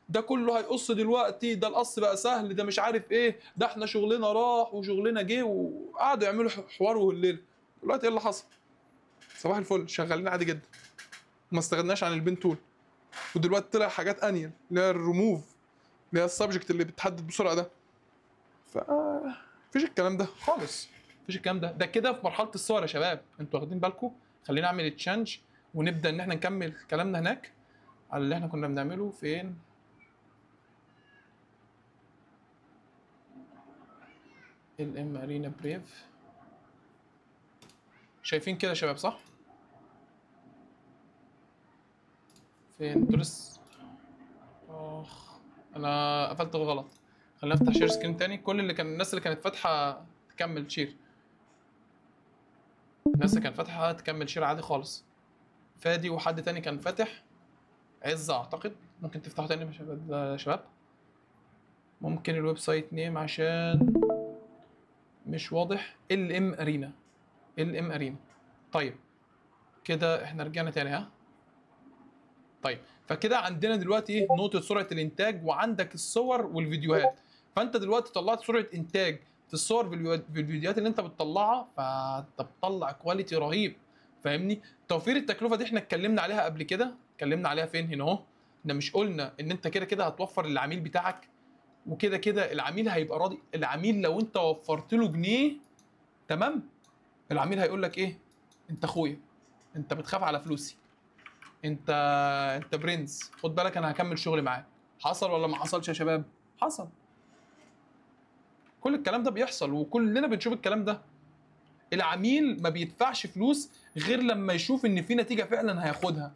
ده كله هيقص دلوقتي، ده القص بقى سهل، ده مش عارف ايه، ده احنا شغلنا راح وشغلنا جه، وقعدوا يعملوا حوار والليل. دلوقتي ايه اللي حصل؟ صباح الفل شغالين عادي جدا، ما استغناش عن البين تول. ودلوقتي طلع حاجات انيل اللي هي الريموف، اللي هي السبجكت اللي بتحدد بسرعه ده. ف مفيش الكلام ده خالص. مفيش الكلام ده كده في مرحله الصور يا شباب. انتوا واخدين بالكم؟ خلينا اعمل تشانج ونبدا ان احنا نكمل كلامنا هناك على اللي احنا كنا بنعمله. فين LM ارينا بريف؟ شايفين كده يا شباب صح؟ فين درس؟ اخ انا قفلت غلط. خلينا نفتح شير سكرين تاني. كل اللي كان، الناس اللي كانت فاتحه تكمل شير. الناس اللي كانت فاتحه تكمل شير عادي خالص. فادي وحد تاني كان فاتح، عز اعتقد. ممكن تفتحوا تاني يا شباب. ممكن الويب سايت نيم عشان مش واضح. LM ارينا. LM ارينا. طيب كده احنا رجعنا تاني ها. طيب فكده عندنا دلوقتي ايه؟ نقطة سرعة الانتاج، وعندك الصور والفيديوهات. فانت دلوقتي طلعت سرعة انتاج في الصور في الفيديوهات اللي انت بتطلعها، فانت بتطلع كواليتي رهيب. فاهمني؟ توفير التكلفة دي احنا اتكلمنا عليها قبل كده. اتكلمنا عليها فين؟ هنا اهو. احنا مش قلنا ان انت كده كده هتوفر للعميل بتاعك، وكده كده العميل هيبقى راضي. العميل لو انت وفرت له جنيه، تمام، العميل هيقول لك ايه؟ انت اخويا، انت بتخاف على فلوسي، انت انت برنس، خد بالك انا هكمل شغل معاك. حصل ولا ما حصلش يا شباب؟ حصل. كل الكلام ده بيحصل وكلنا بنشوف الكلام ده. العميل ما بيدفعش فلوس غير لما يشوف ان في نتيجه فعلا هياخدها،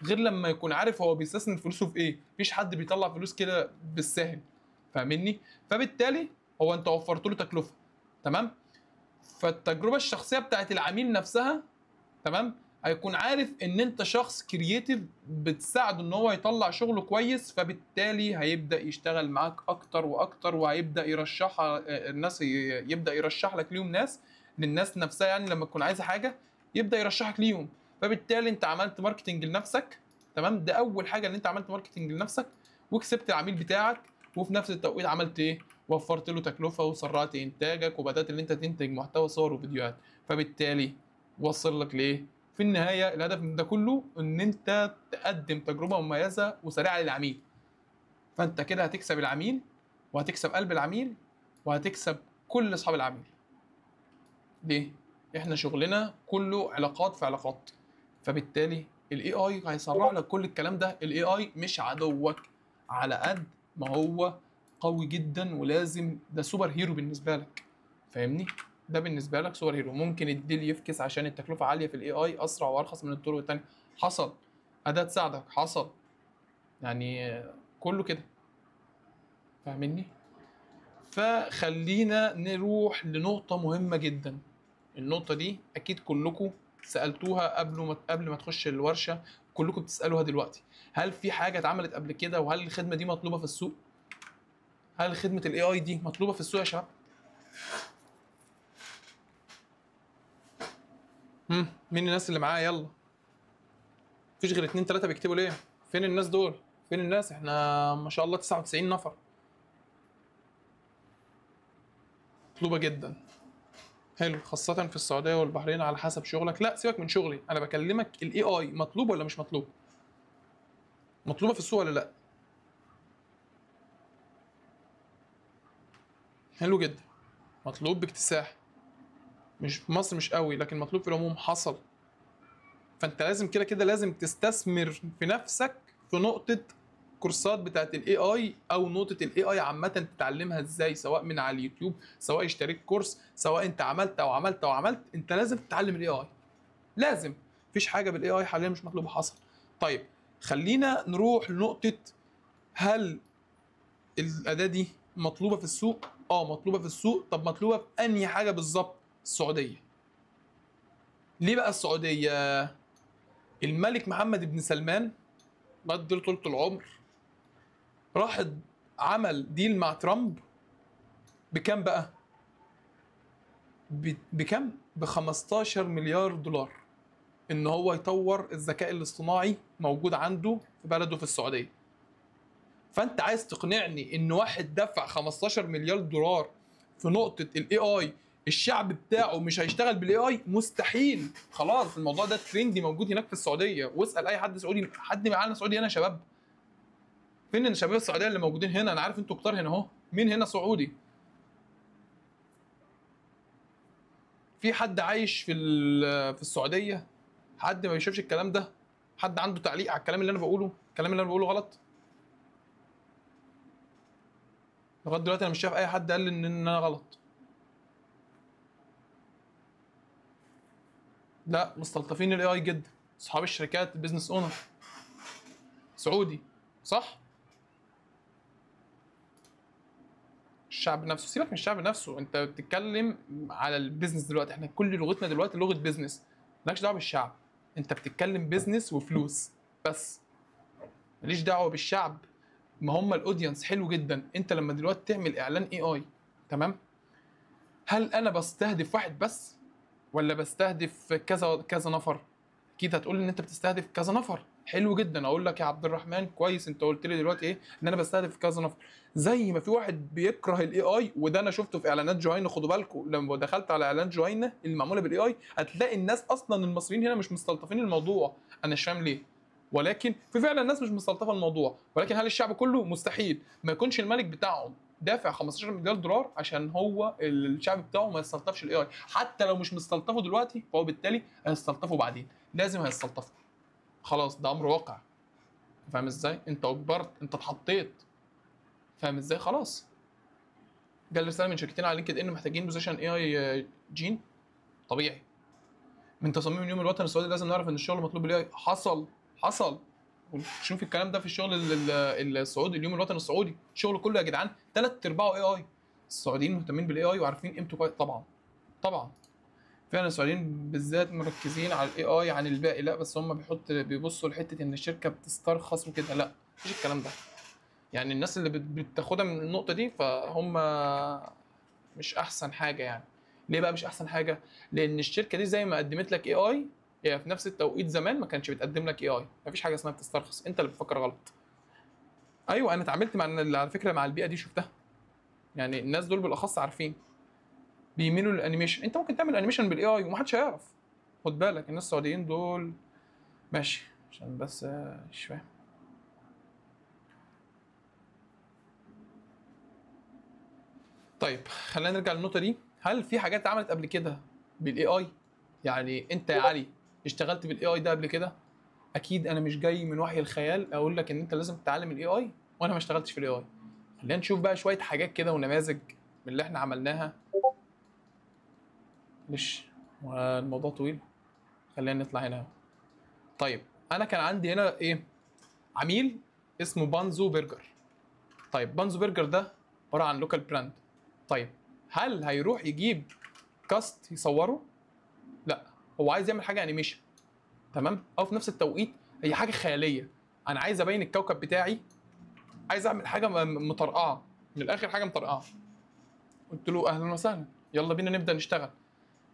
غير لما يكون عارف هو بيستثمر فلوسه في ايه. مفيش حد بيطلع فلوس كده بالساهل، فاهمني؟ فبالتالي هو انت وفرت له تكلفه، تمام. فالتجربه الشخصيه بتاعت العميل نفسها، تمام، هيكون عارف ان انت شخص كرييتيف بتساعده ان هو يطلع شغله كويس، فبالتالي هيبدا يشتغل معاك اكتر واكتر، وهيبدا يرشحها الناس، يبدا يرشح لك ليهم ناس، للناس نفسها يعني لما تكون عايزه حاجه يبدا يرشحك ليهم. فبالتالي انت عملت ماركتنج لنفسك، تمام. ده اول حاجه، ان انت عملت ماركتنج لنفسك وكسبت العميل بتاعك، وفي نفس التوقيت عملت ايه؟ وفرت له تكلفه وسرعت انتاجك، وبدات ان انت تنتج محتوى صور وفيديوهات. فبالتالي وصل لك لايه؟ في النهايه الهدف من ده كله ان انت تقدم تجربه مميزه وسريعه للعميل. فانت كده هتكسب العميل، وهتكسب قلب العميل، وهتكسب كل اصحاب العميل. ليه؟ احنا شغلنا كله علاقات في علاقات. فبالتالي الاي اي هيسرع لك كل الكلام ده. الاي اي مش عدوك، على قد ما هو قوي جدا، ولازم ده سوبر هيرو بالنسبه لك، فاهمني؟ ده بالنسبه لك سوبر هيرو. ممكن الديل يفكس عشان التكلفه عاليه في الاي اي، اسرع وارخص من الطرق التانيه، حصل. اداه تساعدك، حصل. يعني كله كده، فاهمني؟ فخلينا نروح لنقطه مهمه جدا. النقطة دي أكيد كلكم سألتوها قبل ما تخش الورشة، كلكم بتسألوها دلوقتي. هل في حاجة اتعملت قبل كده، وهل الخدمة دي مطلوبة في السوق؟ هل خدمة ال AI دي مطلوبة في السوق يا شباب؟ مين الناس اللي معايا؟ يلا. مفيش غير 2 3 بيكتبوا ليه؟ فين الناس دول؟ فين الناس؟ احنا ما شاء الله 99 نفر. مطلوبة جدا. حلو، خاصة في السعودية والبحرين على حسب شغلك. لا سيبك من شغلي، أنا بكلمك ال AI مطلوب ولا مش مطلوب؟ مطلوبة في السوق ولا لا؟ حلو جدا. مطلوب باكتساح. مش في مصر مش قوي، لكن مطلوب في العموم، حصل. فانت لازم كده كده لازم تستثمر في نفسك في نقطة كورسات بتاعت الاي اي، او نقطة الاي اي عامة تتعلمها ازاي، سواء من على اليوتيوب، سواء اشتريت كورس، سواء انت عملت او عملت او عملت، انت لازم تتعلم الاي اي. لازم. مفيش حاجة بالاي اي حاليا مش مطلوبة، حصل. طيب خلينا نروح لنقطة، هل الأداة دي مطلوبة في السوق؟ اه مطلوبة في السوق. طب مطلوبة في انهي حاجة بالظبط؟ السعودية. ليه بقى السعودية؟ الملك محمد بن سلمان، بدل طولة العمر، راح عمل ديل مع ترامب. بكام بقى؟ بكام؟ ب 15 مليار دولار، ان هو يطور الذكاء الاصطناعي موجود عنده في بلده في السعودية. فانت عايز تقنعني ان واحد دفع 15 مليار دولار في نقطة الاي اي، الشعب بتاعه مش هيشتغل بالاي اي؟ مستحيل. خلاص الموضوع ده ترندي موجود هناك في السعودية، واسأل اي حد سعودي. حد معانا سعودي هنا يا شباب؟ فين الشباب السعوديه اللي موجودين هنا؟ انا عارف انتوا كتار هنا اهو. مين هنا سعودي؟ في حد عايش في السعوديه؟ حد ما بيشوفش الكلام ده؟ حد عنده تعليق على الكلام اللي انا بقوله؟ الكلام اللي انا بقوله غلط؟ لغايه دلوقتي انا مش شايف اي حد قال لي ان انا غلط. لا مستلطفين الاي اي جدا. اصحاب الشركات، البيزنس اونر سعودي، صح؟ الشعب نفسه، سيبك من الشعب نفسه، انت بتتكلم على البيزنس دلوقتي. احنا كل لغتنا دلوقتي لغه بيزنس، مالكش دعوه بالشعب. انت بتتكلم بيزنس وفلوس بس، ماليش دعوه بالشعب. ما هم الاودينس حلو جدا. انت لما دلوقتي تعمل اعلان اي اي، تمام، هل انا بستهدف واحد بس، ولا بستهدف كذا كذا نفر؟ اكيد هتقول ان انت بتستهدف كذا نفر. حلو جدا، اقول لك يا عبد الرحمن كويس، انت قلت لي دلوقتي ايه؟ ان انا بستهدف كذا نفر. زي ما في واحد بيكره الاي اي، وده انا شفته في اعلانات جوينا. خدوا بالكم لما دخلت على اعلانات جوينا اللي معموله بالاي اي، هتلاقي الناس اصلا المصريين هنا مش مستلطفين الموضوع. انا مش فاهم ليه. ولكن في فعلا ناس مش مستلطفه الموضوع، ولكن هل الشعب كله؟ مستحيل ما يكونش الملك بتاعهم دافع 15 مليار دولار عشان هو الشعب بتاعه ما يستلطفش الاي اي. حتى لو مش مستلطفه دلوقتي فهو بالتالي هيستلطفه بعدين، لازم هيستلطفه. خلاص ده امر واقع. فاهم ازاي؟ انت اجبرت، انت اتحطيت. فاهم ازاي؟ خلاص. جالي رساله من شركتين على لينكد ان محتاجين بوزيشن اي اي جين. طبيعي. من تصاميم اليوم الوطني السعودي لازم نعرف ان الشغل مطلوب بالاي اي. حصل. شوف الكلام ده في الشغل السعودي، اليوم الوطني السعودي الشغل كله يا جدعان 3/4 اي اي. السعوديين مهتمين بالاي اي وعارفين قيمته كويس. طبعا فعلا السعوديين بالذات مركزين على الاي اي عن الباقي. لا بس هم بيبصوا لحته ان الشركه بتسترخص وكده. لا مفيش الكلام ده. يعني الناس اللي بتاخدها من النقطه دي فهم مش احسن حاجه يعني. ليه بقى مش احسن حاجه؟ لان الشركه دي زي ما قدمت لك اي اي، هي في نفس التوقيت زمان ما كانش بتقدم لك اي اي. مفيش حاجه اسمها بتسترخص، انت اللي بتفكر غلط. ايوه انا اتعاملت مع على فكره مع البيئه دي شفتها. يعني الناس دول بالاخص عارفين بيميلوا للانيميشن. انت ممكن تعمل انيميشن بالاي اي ومحدش هيعرف. خد بالك الناس السعوديين دول ماشي عشان بس مش فاهم. طيب خلينا نرجع للنقطه دي. هل في حاجات اتعملت قبل كده بالاي اي؟ يعني انت يا علي اشتغلت بالاي اي ده قبل كده؟ اكيد انا مش جاي من وحي الخيال اقول لك ان انت لازم تتعلم الاي اي وانا ما اشتغلتش في الاي اي. خلينا نشوف بقى شويه حاجات كده ونماذج من اللي احنا عملناها. مش الموضوع طويل، خلينا نطلع هنا. طيب انا كان عندي هنا ايه؟ عميل اسمه بانزو برجر. طيب بانزو برجر ده عباره عن لوكال براند. طيب هل هيروح يجيب كاست يصوره؟ لا، هو عايز يعمل حاجه انيميشن. تمام. او في نفس التوقيت هي حاجه خياليه. انا عايز ابين الكوكب بتاعي، عايز اعمل حاجه مطرقعه، من الاخر حاجه مطرقعه. قلت له اهلا وسهلا، يلا بينا نبدا نشتغل.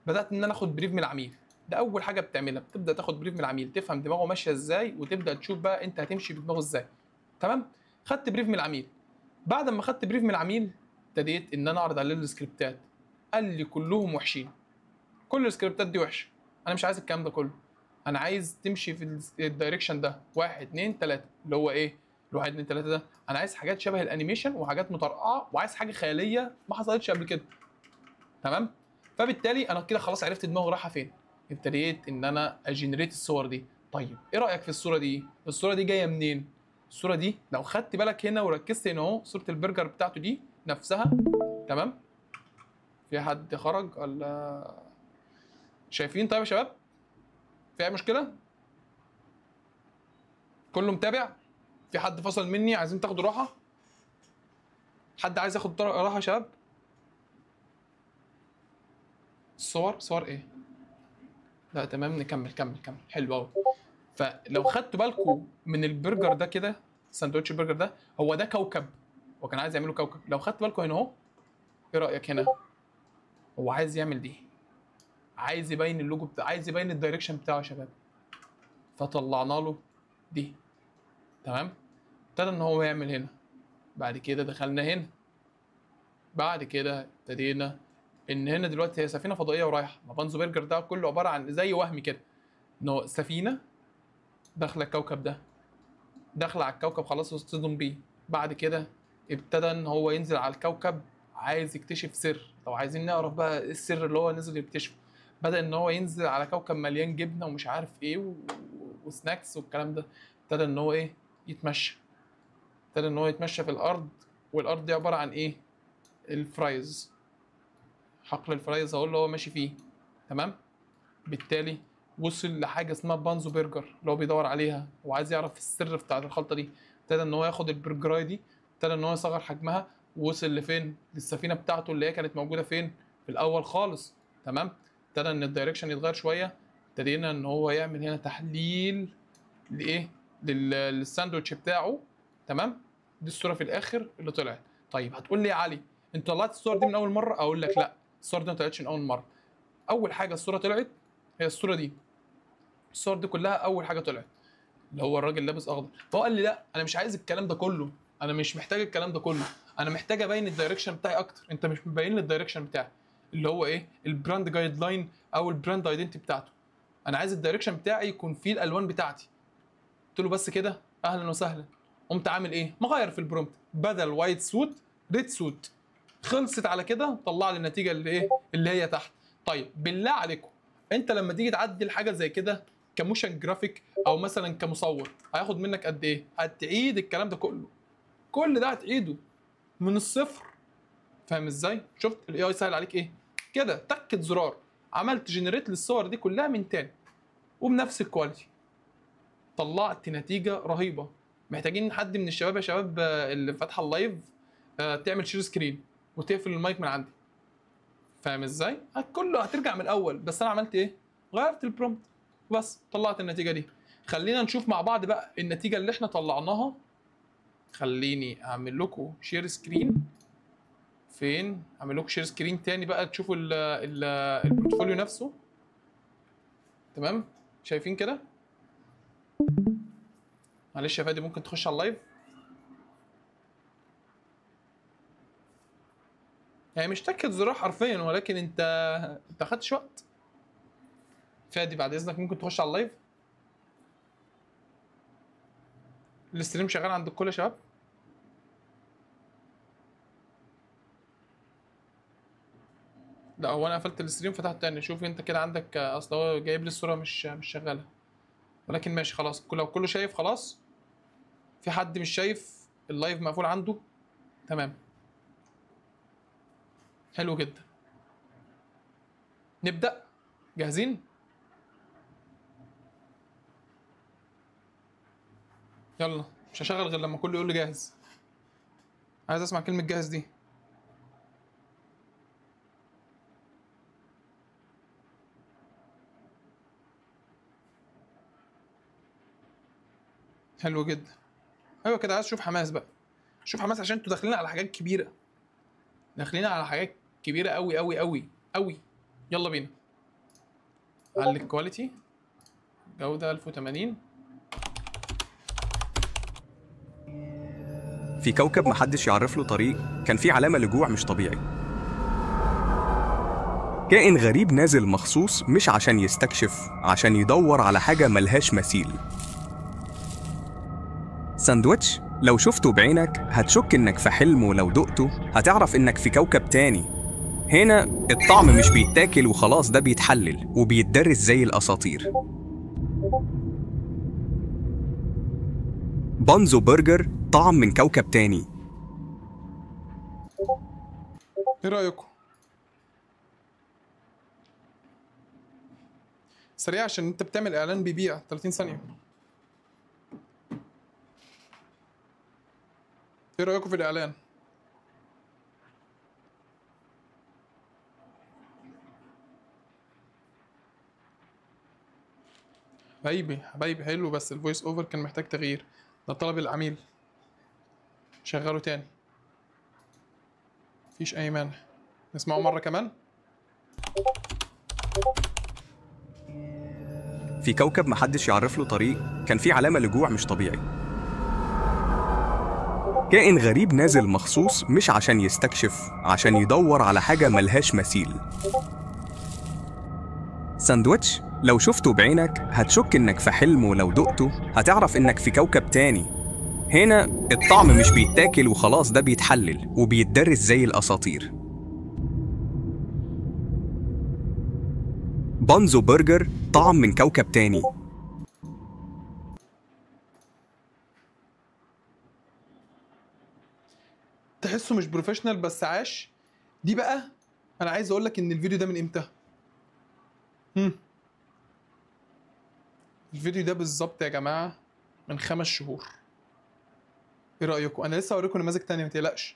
بدات ان انا اخد بريف من العميل. ده اول حاجه بتعملها، بتبدا تاخد بريف من العميل، تفهم دماغه ماشيه ازاي وتبدا تشوف بقى انت هتمشي بدماغه ازاي. تمام. خدت بريف من العميل. بعد ما خدت بريف من العميل ابتديت ان انا اعرض عليه السكريبتات. قال لي كلهم وحشين، كل السكريبتات دي وحشه. انا مش عايز الكلام ده كله. انا عايز تمشي في الدايركشن ده 1 2 3 اللي هو ايه؟ الواحد 2 3 ده انا عايز حاجات شبه الانيميشن وحاجات مطرقعه وعايز حاجه خياليه ما حصلتش قبل كده. تمام. فبالتالي انا كده خلاص عرفت دماغه رايحه فين. ابتديت ان انا اجنريت الصور دي. طيب ايه رايك في الصوره دي؟ الصوره دي جايه منين؟ الصوره دي لو خدت بالك هنا وركزت هنا اهو، صوره البرجر بتاعته دي نفسها. تمام. في حد خرج ولا شايفين؟ طيب يا شباب في اي مشكله؟ كله متابع؟ في حد فصل مني عايزين تاخدوا راحه؟ حد عايز ياخد راحه يا شباب؟ صور ايه؟ لا تمام نكمل. كمل حلو قوي. فلو خدتوا بالكم من البرجر ده كده، ساندوتش البرجر ده هو ده كوكب. هو كان عايز يعمله كوكب. لو خدت بالكم هنا اهو، ايه رايك هنا؟ هو عايز يعمل دي، عايز يبين اللوجو بتاع، عايز يبين الدايركشن بتاعه يا شباب. فطلعنا له دي. تمام. ابتدى ان هو يعمل هنا. بعد كده دخلنا هنا. بعد كده ابتدينا ان هنا دلوقتي هي سفينه فضائيه ورايحه. ما بانزو برجر ده كله عباره عن زي وهم كده، انه سفينه داخله الكوكب ده، داخله على الكوكب خلاص واصطدم بيه. بعد كده ابتدى ان هو ينزل على الكوكب، عايز يكتشف سر. لو عايزين نعرف بقى ايه السر اللي هو نزل يكتشفه، بدأ ان هو ينزل على كوكب مليان جبنه ومش عارف ايه وسناكس والكلام ده. ابتدى ان هو ايه؟ يتمشى. ابتدى ان هو يتمشى في الارض. والارض دي عباره عن ايه؟ الفرايز، حقل الفرايز اهو اللي هو ماشي فيه. تمام. بالتالي وصل لحاجه اسمها بانزو برجر اللي هو بيدور عليها وعايز يعرف السر بتاع الخلطه دي. ابتدى ان هو ياخد البرجرايه دي، ابتدى ان هو يصغر حجمها، ووصل لفين؟ للسفينه بتاعته اللي هي كانت موجوده فين؟ في الاول خالص. تمام. ابتدى ان الدايركشن يتغير شويه. ابتدينا ان هو يعمل هنا تحليل لايه؟ للساندوتش بتاعه. تمام. دي الصوره في الاخر اللي طلعت. طيب هتقول لي يا علي انت طلعت الصور دي من اول مره؟ اقول لك لا، الصور دي ما طلعتش من اول مره. اول حاجه الصوره طلعت هي الصوره دي. الصور دي كلها اول حاجه طلعت اللي هو الراجل لابس اخضر. فهو قال لي لا انا مش عايز الكلام ده كله، انا مش محتاج الكلام ده كله، انا محتاج ابين الدايركشن بتاعي اكتر. انت مش مبين لي الدايركشن بتاعي اللي هو ايه؟ البراند جايد لاين او البراند ايدنتي بتاعته. انا عايز الدايركشن بتاعي يكون فيه الالوان بتاعتي. قلت له بس كده اهلا وسهلا. قمت عامل ايه؟ مغير في البرومبت، بدل وايت سوت ريد سوت. خلصت على كده، طلع لي النتيجه اللي ايه؟ اللي هي تحت. طيب بالله عليكم، انت لما تيجي تعدل حاجه زي كده كموشن جرافيك او مثلا كمصور، هياخد منك قد ايه؟ هتعيد الكلام ده كله، كل ده هتعيده من الصفر. فاهم ازاي؟ شفت الاي اي سهل عليك ايه؟ كده تكت زرار عملت جنريت للصور دي كلها من تاني وبنفس الكواليتي، طلعت نتيجه رهيبه. محتاجين حد من الشباب يا شباب اللي فاتحه اللايف تعمل شير سكرين وتقفل المايك من عندي. فاهم ازاي؟ كله هترجع من الاول، بس انا عملت ايه؟ غيرت البرومبت بس طلعت النتيجه دي. خلينا نشوف مع بعض بقى النتيجه اللي احنا طلعناها. خليني اعمل لكم شير سكرين. فين؟ اعمل لكم شير سكرين تاني بقى تشوفوا البورتفوليو نفسه. تمام؟ شايفين كده؟ معلش يا فادي ممكن تخش على اللايف؟ يعني مش تكت زرار حرفيا، ولكن انت خدتش وقت. فادي بعد اذنك ممكن تخش على اللايف؟ الاستريم شغال عند الكل يا شباب؟ لا هو انا قفلت الاستريم فتحت تاني. شوف انت كده عندك اصل هو جايب لي الصوره مش شغاله، ولكن ماشي خلاص. لو كله شايف خلاص. في حد مش شايف اللايف مقفول عنده؟ تمام، حلو جدا. نبدا. جاهزين؟ يلا مش هشغل غير لما كله يقول لي جاهز. عايز اسمع كلمه جاهز دي. حلو جدا. ايوه كده، عايز اشوف حماس بقى. شوف حماس عشان انتوا داخلين على حاجات كبيره، داخلين على حاجات كبيره قوي قوي قوي قوي. يلا بينا. على الكواليتي، جوده 1080. في كوكب محدش يعرف له طريق، كان في علامة لجوع مش طبيعي. كائن غريب نازل مخصوص مش عشان يستكشف، عشان يدور على حاجة ملهاش مثيل. ساندويتش لو شفته بعينك هتشك انك في حلم، ولو دقته هتعرف انك في كوكب تاني. هنا الطعم مش بيتاكل وخلاص، ده بيتحلل وبيتدرس زي الأساطير. بانزو برجر، طعم من كوكب تاني. ايه رايكم؟ سريع عشان انت بتعمل اعلان بيبيع 30 ثانيه. ايه رايكم في الاعلان؟ حبايبي حبايبي حلو، بس الفويس اوفر كان محتاج تغيير. ده طلب العميل. شغله تاني، مفيش اي مانع. نسمعه مره كمان. في كوكب محدش يعرف له طريق، كان في علامة لجوع مش طبيعي. كائن غريب نازل مخصوص مش عشان يستكشف، عشان يدور على حاجة ملهاش مثيل. ساندويتش لو شفته بعينك هتشك انك في حلم، ولو دقته هتعرف انك في كوكب تاني. هنا الطعم مش بيتاكل وخلاص، ده بيتحلل وبيتدرس زي الأساطير. بانزو برجر، طعم من كوكب تاني. تحسه مش بروفيشنال بس عاش. دي بقى انا عايز اقول لك ان الفيديو ده من امتى؟ الفيديو ده بالظبط يا جماعه من 5 شهور. ايه رايكم؟ انا لسه هوريكم نماذج تانية ما تقلقش.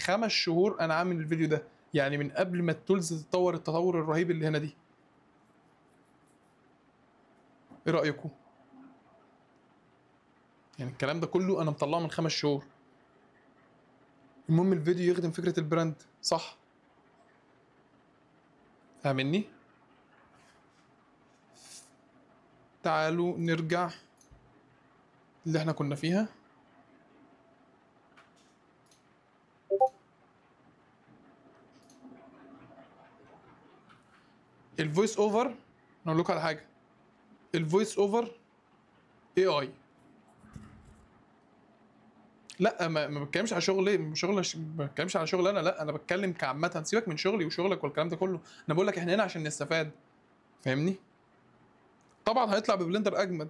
5 شهور انا عامل الفيديو ده، يعني من قبل ما التولز تتطور التطور الرهيب اللي هنا دي. ايه رايكم؟ يعني الكلام ده كله انا مطلعه من 5 شهور. المهم الفيديو يخدم فكره البراند صح. فاهمني؟ تعالوا نرجع اللي احنا كنا فيها. الفويس اوفر، اقول لكم على حاجه. الفويس اوفر اي اي. لا ما بتكلمش على شغل ما بتكلمش على شغل انا، لا انا بتكلم كعامه، سيبك من شغلي وشغلك والكلام ده كله، انا بقول لك احنا هنا عشان نستفاد، فاهمني؟ طبعا هيطلع ببلندر اجمد،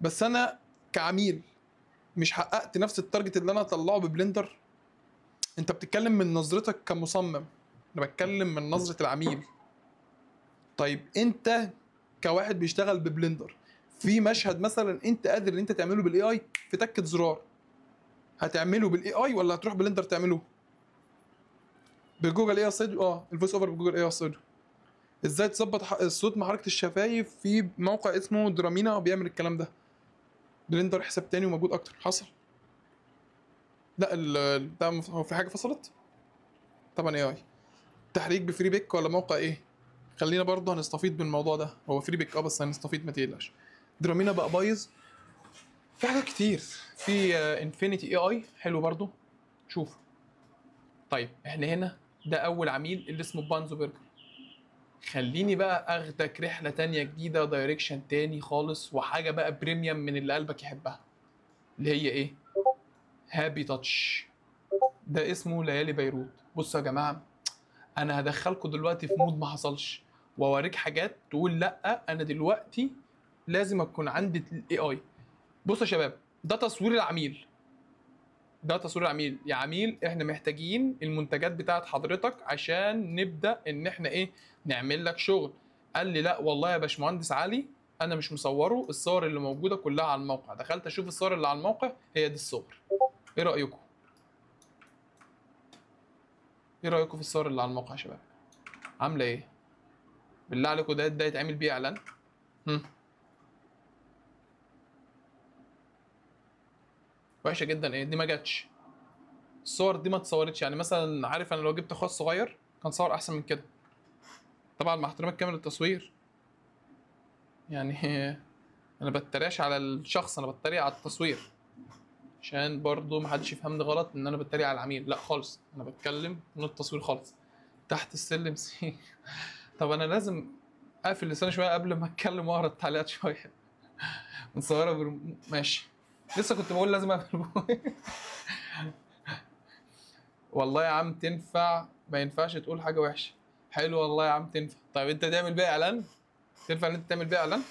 بس انا كعميل مش حققت نفس التارجت اللي انا اطلعه ببلندر. انت بتتكلم من نظرتك كمصمم، انا بتكلم من نظره العميل. طيب انت كواحد بيشتغل ببلندر، في مشهد مثلا انت قادر ان انت تعمله بالاي اي في تكه زرار، هتعمله بالاي اي ولا هتروح بلندر تعمله بجوجل اي ستوديو؟ الفويس اوفر بجوجل اي ستوديو. ازاي تظبط الصوت مع حركه الشفايف في موقع اسمه درامينا بيعمل الكلام ده. بلندر حساب تاني ومجهود اكتر. حصل. لا ده هو في حاجه فصلت. طبعا اي اي. تحريك بفري بيك ولا موقع ايه؟ خلينا برضه هنستفيد من الموضوع ده. هو فري بيك بس هنستفيد ما تقلقش. درامينا بقى بايظ. في حاجات كتير. في انفينيتي اي اي حلو برضه. شوف. طيب احنا هنا ده اول عميل اللي اسمه بانزو برجر. خليني بقى اخدك رحله تانية جديده، دايركشن تاني خالص، وحاجه بقى بريميوم من اللي قلبك يحبها، اللي هي ايه؟ هابي تاتش. ده اسمه ليالي بيروت. بصوا يا جماعه، انا هدخلكم دلوقتي في مود ما حصلش، واوريك حاجات تقول لا انا دلوقتي لازم اكون عندي الاي اي. بصوا يا شباب، ده تصوير العميل. ده تصوير العميل. يا عميل احنا محتاجين المنتجات بتاعت حضرتك عشان نبدا ان احنا ايه، نعمل لك شغل. قال لي لا والله يا باشمهندس علي انا مش مصوره، الصور اللي موجوده كلها على الموقع. دخلت اشوف الصور اللي على الموقع، هي دي الصور. ايه رايكم؟ ايه رايكم في الصور اللي على الموقع يا شباب؟ عامله ايه؟ بالله عليكم ده يتعمل بيه اعلان؟ هم. وحشه جدا. ايه دي؟ ما جاتش الصور دي، ما اتصورتش. يعني مثلا عارف انا لو جبت اخويا الصغير كان صور احسن من كده. طبعا مع احترامي الكامل للتصوير يعني انا بتريقش على الشخص، انا بتريق على التصوير، عشان برضو ما حدش يفهمني غلط ان انا بتريق على العميل. لا خالص، انا بتكلم من التصوير خالص. تحت السلم سي. طب انا لازم اقفل لساني شويه قبل ما اتكلم واقرا التعليقات شويه. متصوره ماشي. لسه كنت بقول لازم اقفل. والله يا عم تنفع، ما ينفعش تقول حاجه وحشه. حلو والله يا عم تنفع. طيب انت تعمل بيها اعلان؟ تنفع ان انت تعمل بيها اعلان؟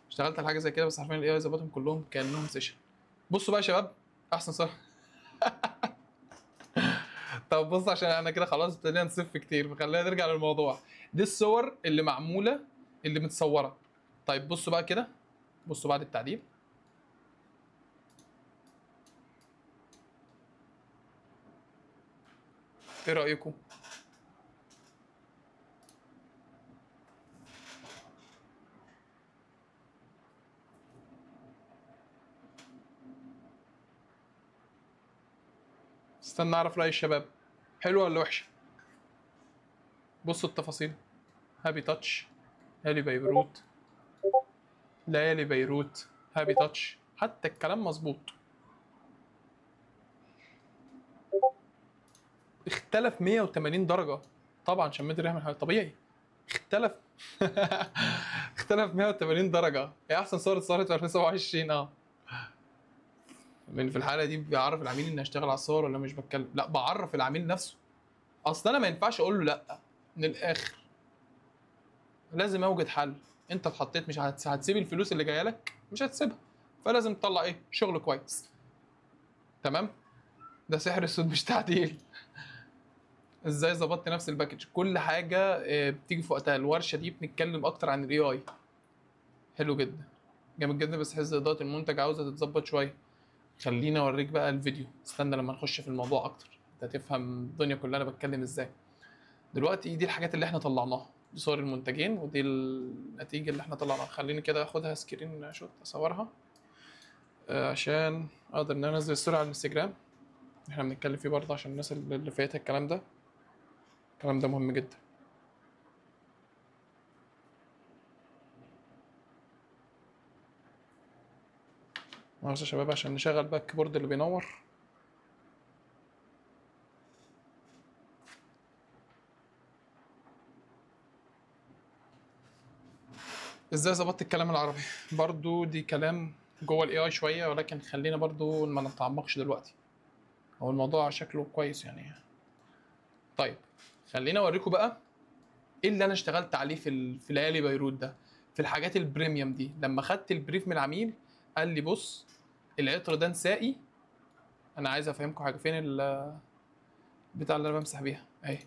اشتغلت على حاجه زي كده بس حرفيا الاي اي ظبطهم كلهم كانهم سيشن. بصوا بقى يا شباب، احسن صور. طب بص، عشان انا كده خلاص ابتدينا نصف كتير، فخلينا نرجع للموضوع. دي الصور اللي معموله، اللي متصوره. طيب بصوا بقى كده، بصوا بعد التعديل. ايه رايكم؟ استنى اعرف راي الشباب، حلوه ولا وحشه؟ بصوا التفاصيل. هابي تاتش، ليالي بيروت، ليالي بيروت، هابي تاتش، حتى الكلام مظبوط. اختلف 180 درجه. طبعا شميت الريحه من حاجه طبيعي. اختلف. اختلف 180 درجه. هي احسن صور اتصورت في 2027. من في الحاله دي بيعرف العميل اني اشتغل على الصور ولا مش بتكلم؟ لا، بعرف العميل نفسه. اصل انا ما ينفعش اقول له لا. من الاخر لازم اوجد حل. انت اتحطيت، مش هتسيب الفلوس اللي جايه لك، مش هتسيبها، فلازم تطلع ايه، شغل كويس. تمام. ده سحر اسود مش تعديل. ازاي ظبطت نفس الباكج؟ كل حاجه بتيجي في وقتها. الورشه دي بنتكلم اكتر عن الاي اي. حلو جدا، جامد جدا، بس حس اداره المنتج عاوزه تتظبط شويه. خليني اوريك بقى الفيديو. استنى لما نخش في الموضوع اكتر انت هتفهم الدنيا كلها انا بتكلم ازاي. دلوقتي دي الحاجات اللي احنا طلعناها، دي صور المنتجين ودي النتيجه اللي احنا طلعناها. خليني كده اخدها سكرين شوت اصورها عشان اقدر ان انا انزل الصوره على الانستجرام. احنا بنتكلم فيه برضه عشان الناس اللي فايتها الكلام ده. الكلام ده مهم جدا. معلش يا شباب عشان نشغل بقى الكيبورد اللي بينور. ازاي ظبطت الكلام العربي؟ برضو دي كلام جوه الاي اي شويه، ولكن خلينا برضو ما نتعمقش دلوقتي. هو الموضوع شكله كويس يعني. طيب خلينا اوريكم بقى ايه اللي انا اشتغلت عليه في ليالي بيروت ده، في الحاجات البريميوم دي. لما خدت البريف من العميل قال لي بص العطر ده نسائي. انا عايز افهمكم حاجه، فين بتاع اللي انا بمسح بيها اهي.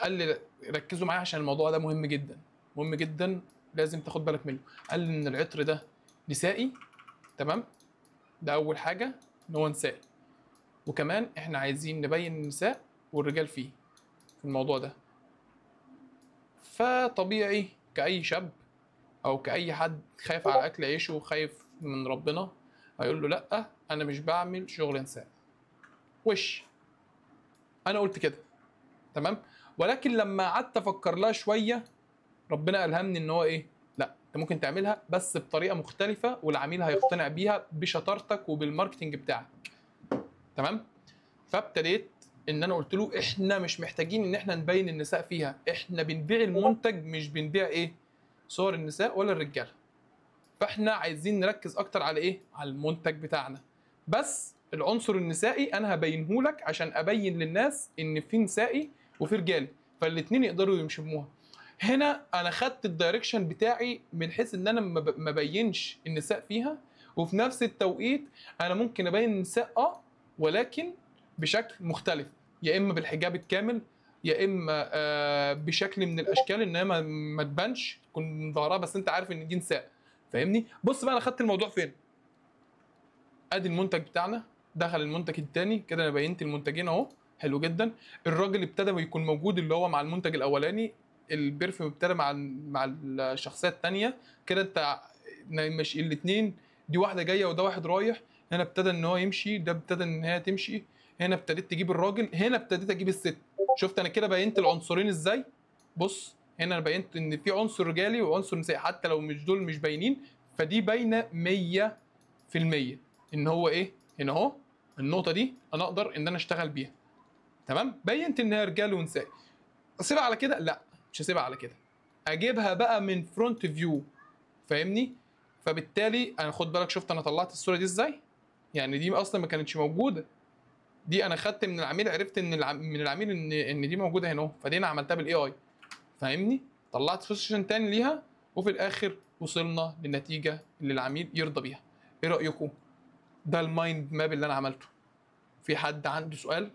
قال لي ركزوا معايا عشان الموضوع ده مهم جدا، مهم جدا، لازم تاخد بالك منه. قال لي ان العطر ده نسائي، تمام؟ ده اول حاجه ان هو نسائي، وكمان احنا عايزين نبين النساء والرجال فيه في الموضوع ده. فطبيعي كأي شاب او كأي حد خايف على اكل عيشه وخايف من ربنا هيقول له لا انا مش بعمل شغل نساء. وش انا قلت كده، تمام؟ ولكن لما قعدت افكر لها شويه ربنا الهمني ان هو ايه، لا انت ممكن تعملها بس بطريقه مختلفه والعميل هيقتنع بيها بشطارتك وبالماركتنج بتاعك، تمام؟ فابتديت ان انا قلت له احنا مش محتاجين ان احنا نبين النساء فيها، احنا بنبيع المنتج مش بنبيع ايه، صور النساء ولا الرجاله. فاحنا عايزين نركز اكتر على ايه، على المنتج بتاعنا. بس العنصر النسائي انا هبينه لك عشان ابين للناس ان في نسائي وفي رجالي، فالاتنين يقدروا يمشموها. هنا انا خدت الدايركشن بتاعي من حيث ان انا ما بينش النساء فيها، وفي نفس التوقيت انا ممكن ابين النساء ولكن بشكل مختلف، يا اما بالحجاب الكامل، يا اما بشكل من الاشكال ان هي ما تبانش، تكون ظاهرها بس انت عارف ان دي نساء. فاهمني؟ بص بقى انا خدت الموضوع فين. ادي المنتج بتاعنا، دخل المنتج الثاني كده، انا بينت المنتجين اهو، حلو جدا. الراجل ابتدى يكون موجود اللي هو مع المنتج الاولاني، البرفيوم ابتدى مع الشخصيه الثانيه كده. انت ماشي الاثنين، دي واحده جايه وده واحد رايح. هنا ابتدى ان هو يمشي، ده ابتدى ان هي تمشي. هنا ابتديت تجيب الراجل، هنا ابتديت اجيب الست. شفت انا كده بينت العنصرين ازاي؟ بص هنا انا بينت ان في عنصر رجالي وعنصر نسائي، حتى لو مش دول مش باينين، فدي باينه 100% ان هو ايه. هنا اهو النقطه دي انا اقدر ان انا اشتغل بيها، تمام؟ بينت ان هي رجال ونساء. اسيبها على كده؟ لا مش هسيبها على كده، اجيبها بقى من فرونت فيو. فاهمني؟ فبالتالي انا خد بالك، شفت انا طلعت الصوره دي ازاي؟ يعني دي اصلا ما كانتش موجوده، دي انا خدت من العميل، عرفت ان من العميل ان دي موجوده هنا اهو، فدي انا عملتها بالاي اي. فاهمني؟ طلعت سيشن تاني ليها، وفي الاخر وصلنا للنتيجه اللي العميل يرضى بيها. ايه رايكم؟ ده المايند ماب اللي انا عملته. في حد عنده سؤال؟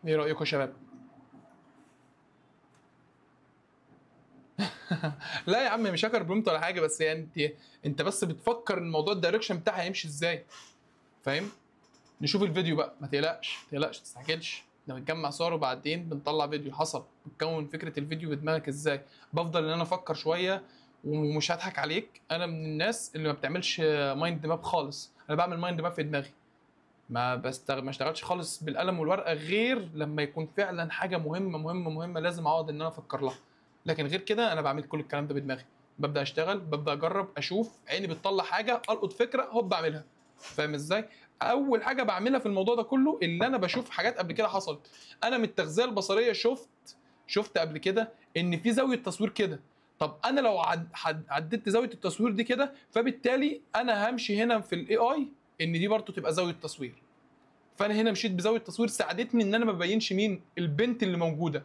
ايه رايكم يا شباب؟ لا يا عم مش هاكر برومت ولا حاجه، بس يعني انت بس بتفكر الموضوع الدايركشن بتاعها هيمشي ازاي، فاهم؟ نشوف الفيديو بقى، ما تقلقش ما تقلقش، ما تستعجلش، احنا بنجمع صور وبعدين بنطلع فيديو. حصل بتكون فكره الفيديو في دماغك ازاي؟ بفضل ان انا افكر شويه، ومش هضحك عليك انا من الناس اللي ما بتعملش مايند ماب خالص. انا بعمل مايند ماب في دماغي، ما اشتغلش خالص بالقلم والورقه غير لما يكون فعلا حاجه مهمه مهمه مهمه لازم اقعد ان انا افكر لها. لكن غير كده انا بعمل كل الكلام ده بدماغي، ببدا اشتغل، ببدا اجرب، اشوف عيني بتطلع حاجه، القط فكره هوب اعملها. فاهم ازاي؟ اول حاجه بعملها في الموضوع ده كله اللي انا بشوف حاجات قبل كده حصلت. انا من التغذيه البصريه شفت قبل كده ان في زاويه تصوير كده. طب انا لو عدلت زاويه التصوير دي كده، فبالتالي انا همشي هنا في الاي اي ان دي برضه تبقى زاويه تصوير. فانا هنا مشيت بزاويه تصوير ساعدتني ان انا ما ببينش مين البنت اللي موجوده،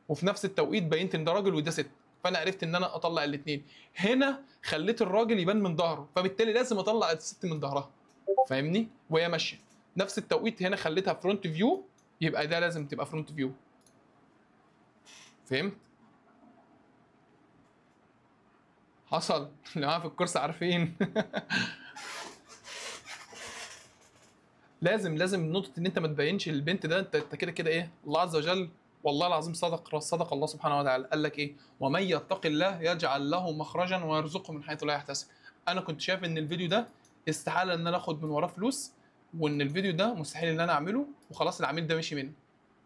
وفي نفس التوقيت بينت ان ده راجل وده ست، فانا عرفت ان انا اطلع الاثنين. هنا خليت الراجل يبان من ظهره، فبالتالي لازم اطلع الست من ظهرها. فاهمني؟ وهي ماشيه. نفس التوقيت هنا خليتها فرونت فيو، يبقى ده لازم تبقى فرونت فيو. فهمت؟ حصل اللي معايا في الكورس عارفين. لازم نقطه ان انت ما تبينش البنت ده، انت كده كده ايه، الله عز وجل والله العظيم صدق الله سبحانه وتعالى، قال لك ايه؟ ومن يتق الله يجعل له مخرجا ويرزقه من حيث لا يحتسب. انا كنت شايف ان الفيديو ده استحاله ان انا اخد من وراه فلوس، وان الفيديو ده مستحيل ان انا اعمله، وخلاص العميل ده مشي مني.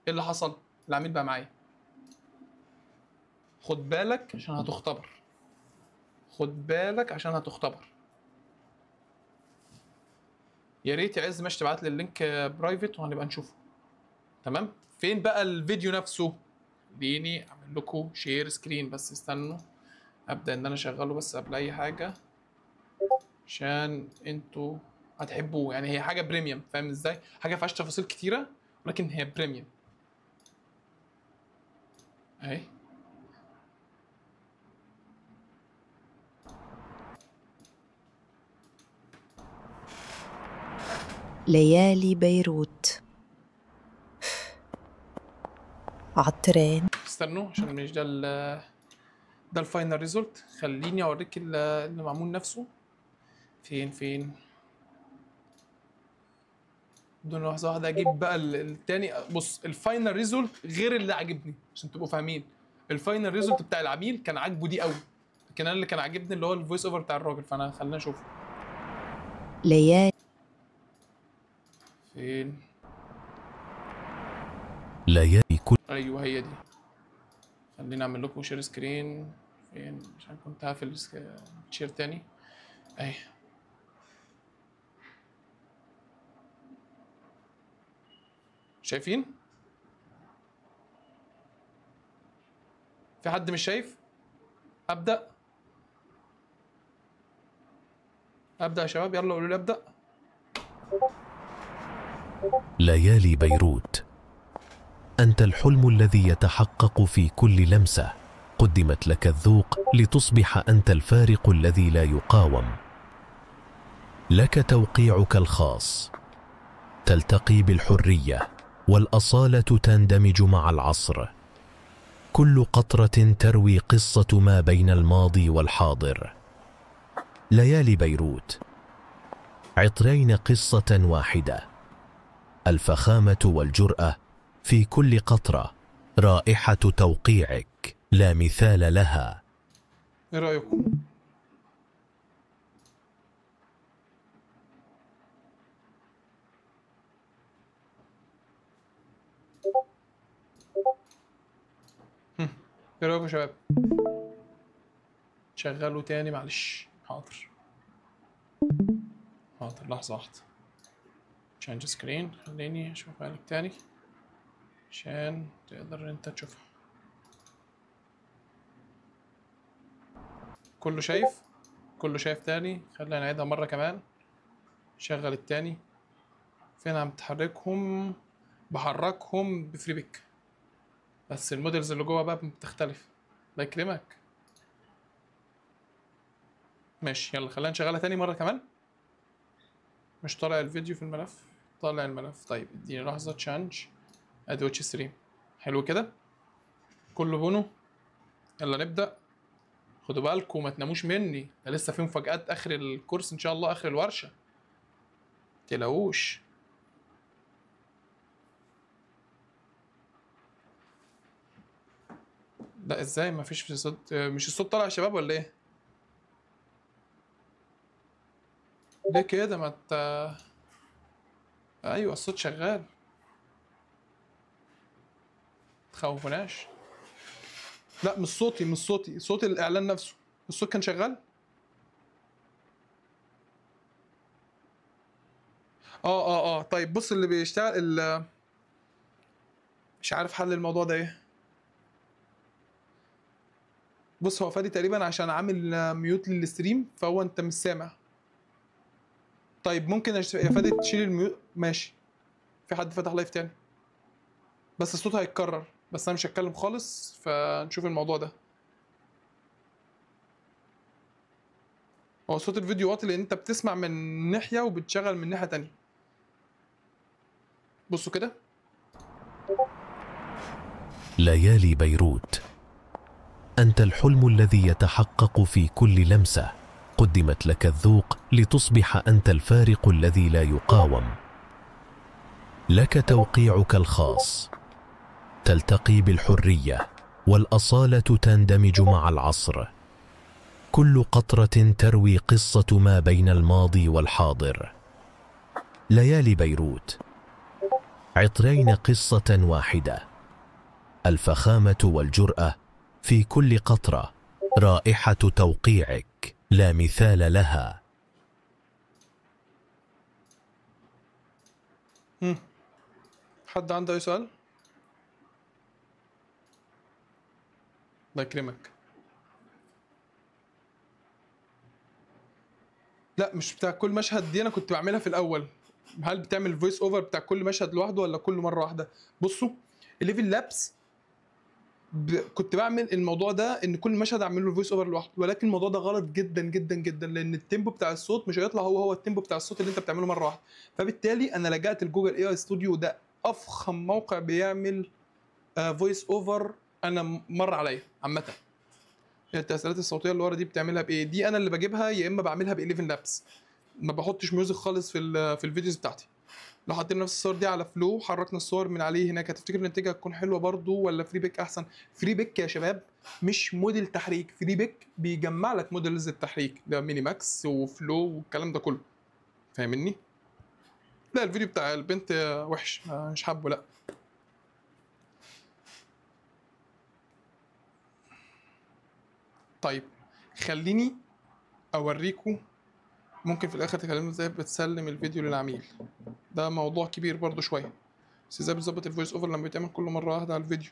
ايه اللي حصل؟ العميل بقى معايا. خد بالك عشان هتختبر، خد بالك عشان هتختبر. يا ريت يا عز ماشي تبعت لي اللينك برايفت وهنبقى نشوفه. تمام؟ فين بقى الفيديو نفسه؟ خليني اعمل لكم شير سكرين، بس استنوا ابدا ان انا اشغله بس قبل اي حاجه، عشان انتوا هتحبوه. يعني هي حاجه بريميوم، فاهم ازاي؟ حاجه فيهاش تفاصيل كتيره ولكن هي بريميوم اهي. ليالي بيروت عالترين. استنوا عشان مش ده الفاينل ريزولت. خليني اوريك اللي معمول نفسه. فين دون لحظه واحده اجيب بقى التاني. بص الفاينل ريزولت غير اللي عاجبني عشان تبقوا فاهمين. الفاينل ريزولت بتاع العميل كان عاجبه دي قوي، لكن انا اللي كان عاجبني اللي هو الفويس اوفر بتاع الراجل. فانا خلينا نشوف ليالي فين. ليالي كل ايوه هي دي. خليني اعمل لكم شير سكرين. فين؟ عشان كنت هقفل شير تاني اهي. شايفين؟ في حد مش شايف؟ ابدا يا شباب، يلا قولوا لي ابدا. ليالي بيروت. أنت الحلم الذي يتحقق في كل لمسة. قدمت لك الذوق لتصبح أنت الفارق الذي لا يقاوم. لك توقيعك الخاص. تلتقي بالحرية والأصالة تندمج مع العصر. كل قطرة تروي قصة ما بين الماضي والحاضر. ليالي بيروت. عطرين قصة واحدة. الفخامة والجرأة في كل قطرة. رائحة توقيعك لا مثال لها. ايه رايكم؟ ايه رايكم يا شباب؟ شغلوا تاني معلش. حاضر لحظه واحده. change سكرين. خليني اشوفها لك تاني عشان تقدر انت تشوفها. كله شايف تاني. خلينا نعيدها مرة كمان. شغل التاني. فين عم تحركهم؟ بحركهم بفري بيك، بس المودلز اللي جوه بقى بتختلف. الله يكرمك. ماشي يلا خلينا نشغلها تاني مرة كمان. مش طالع الفيديو في الملف؟ طالع الملف. طيب اديني لحظة. تشانج ادي واتش ستريم. حلو كده كله بونو. يلا نبدأ. خدوا بالكم ما تناموش مني، ده لسه في مفاجآت اخر الكورس ان شاء الله، اخر الورشة متقلقوش. لا ازاي ما فيش صوت؟ مش الصوت طالع يا شباب ولا ايه؟ ليه كده؟ ما ايوه الصوت شغال، تخوفوناش. لا مش صوتي، صوت الاعلان نفسه. الصوت كان شغال. طيب بص اللي بيشتغل مش عارف حل الموضوع ده ايه. بص هو فادي تقريبا عشان عامل ميوت للستريم فهو انت مش سامع. طيب ممكن يا فادي تشيل الميوت. ماشي. في حد فتح لايف تاني بس الصوت هيتكرر، بس انا مش هتكلم خالص فنشوف الموضوع ده. هو صوت الفيديو واطي لان انت بتسمع من ناحيه وبتشغل من ناحيه تانية. بصوا كده. ليالي بيروت. أنت الحلم الذي يتحقق في كل لمسة. قدمت لك الذوق لتصبح أنت الفارق الذي لا يقاوم. لك توقيعك الخاص. تلتقي بالحرية والأصالة تندمج مع العصر. كل قطرة تروي قصة ما بين الماضي والحاضر. ليالي بيروت. عطرين قصة واحدة. الفخامة والجرأة في كل قطرة. رائحة توقيعك لا مثال لها. حد عنده اي سؤال؟ الله يكرمك. لا مش بتاع كل مشهد، دي انا كنت بعملها في الاول. هل بتعمل فويس اوفر بتاع كل مشهد لوحده ولا كل مره واحده؟ بصوا الليفل لابس كنت بعمل الموضوع ده ان كل مشهد اعمل له فويس اوفر لوحده، ولكن الموضوع ده غلط جدا جدا جدا، لان التيمبو بتاع الصوت مش هيطلع هو التيمبو بتاع الصوت اللي انت بتعمله مره واحده. فبالتالي انا لجأت لجوجل اي اي ستوديو، ده افخم موقع بيعمل فويس اوفر انا مر عليا عامه. التأثيرات الصوتيه اللي ورا دي بتعملها بايه؟ دي انا اللي بجيبها، يا اما بعملها ب11 لابس. ما بحطش ميوزك خالص في الفيديوز بتاعتي. لو حطينا نفس الصور دي على فلو، حركنا الصور من عليه هناك، هتفتكر النتيجه هتكون حلوه برضو ولا فري بيك احسن؟ فري بيك يا شباب مش موديل تحريك، فري بيك بيجمع لك موديلز التحريك ده، ميني ماكس وفلو والكلام ده كله، فاهمني؟ لا الفيديو بتاع البنت وحش، مش حابه لا. طيب خليني اوريكم، ممكن في الاخر تكلمنا ازاي بتسلم الفيديو للعميل، ده موضوع كبير برضو شويه. بس ازاي بتظبط الفويس اوفر لما بيتعمل كل مره واحده على الفيديو؟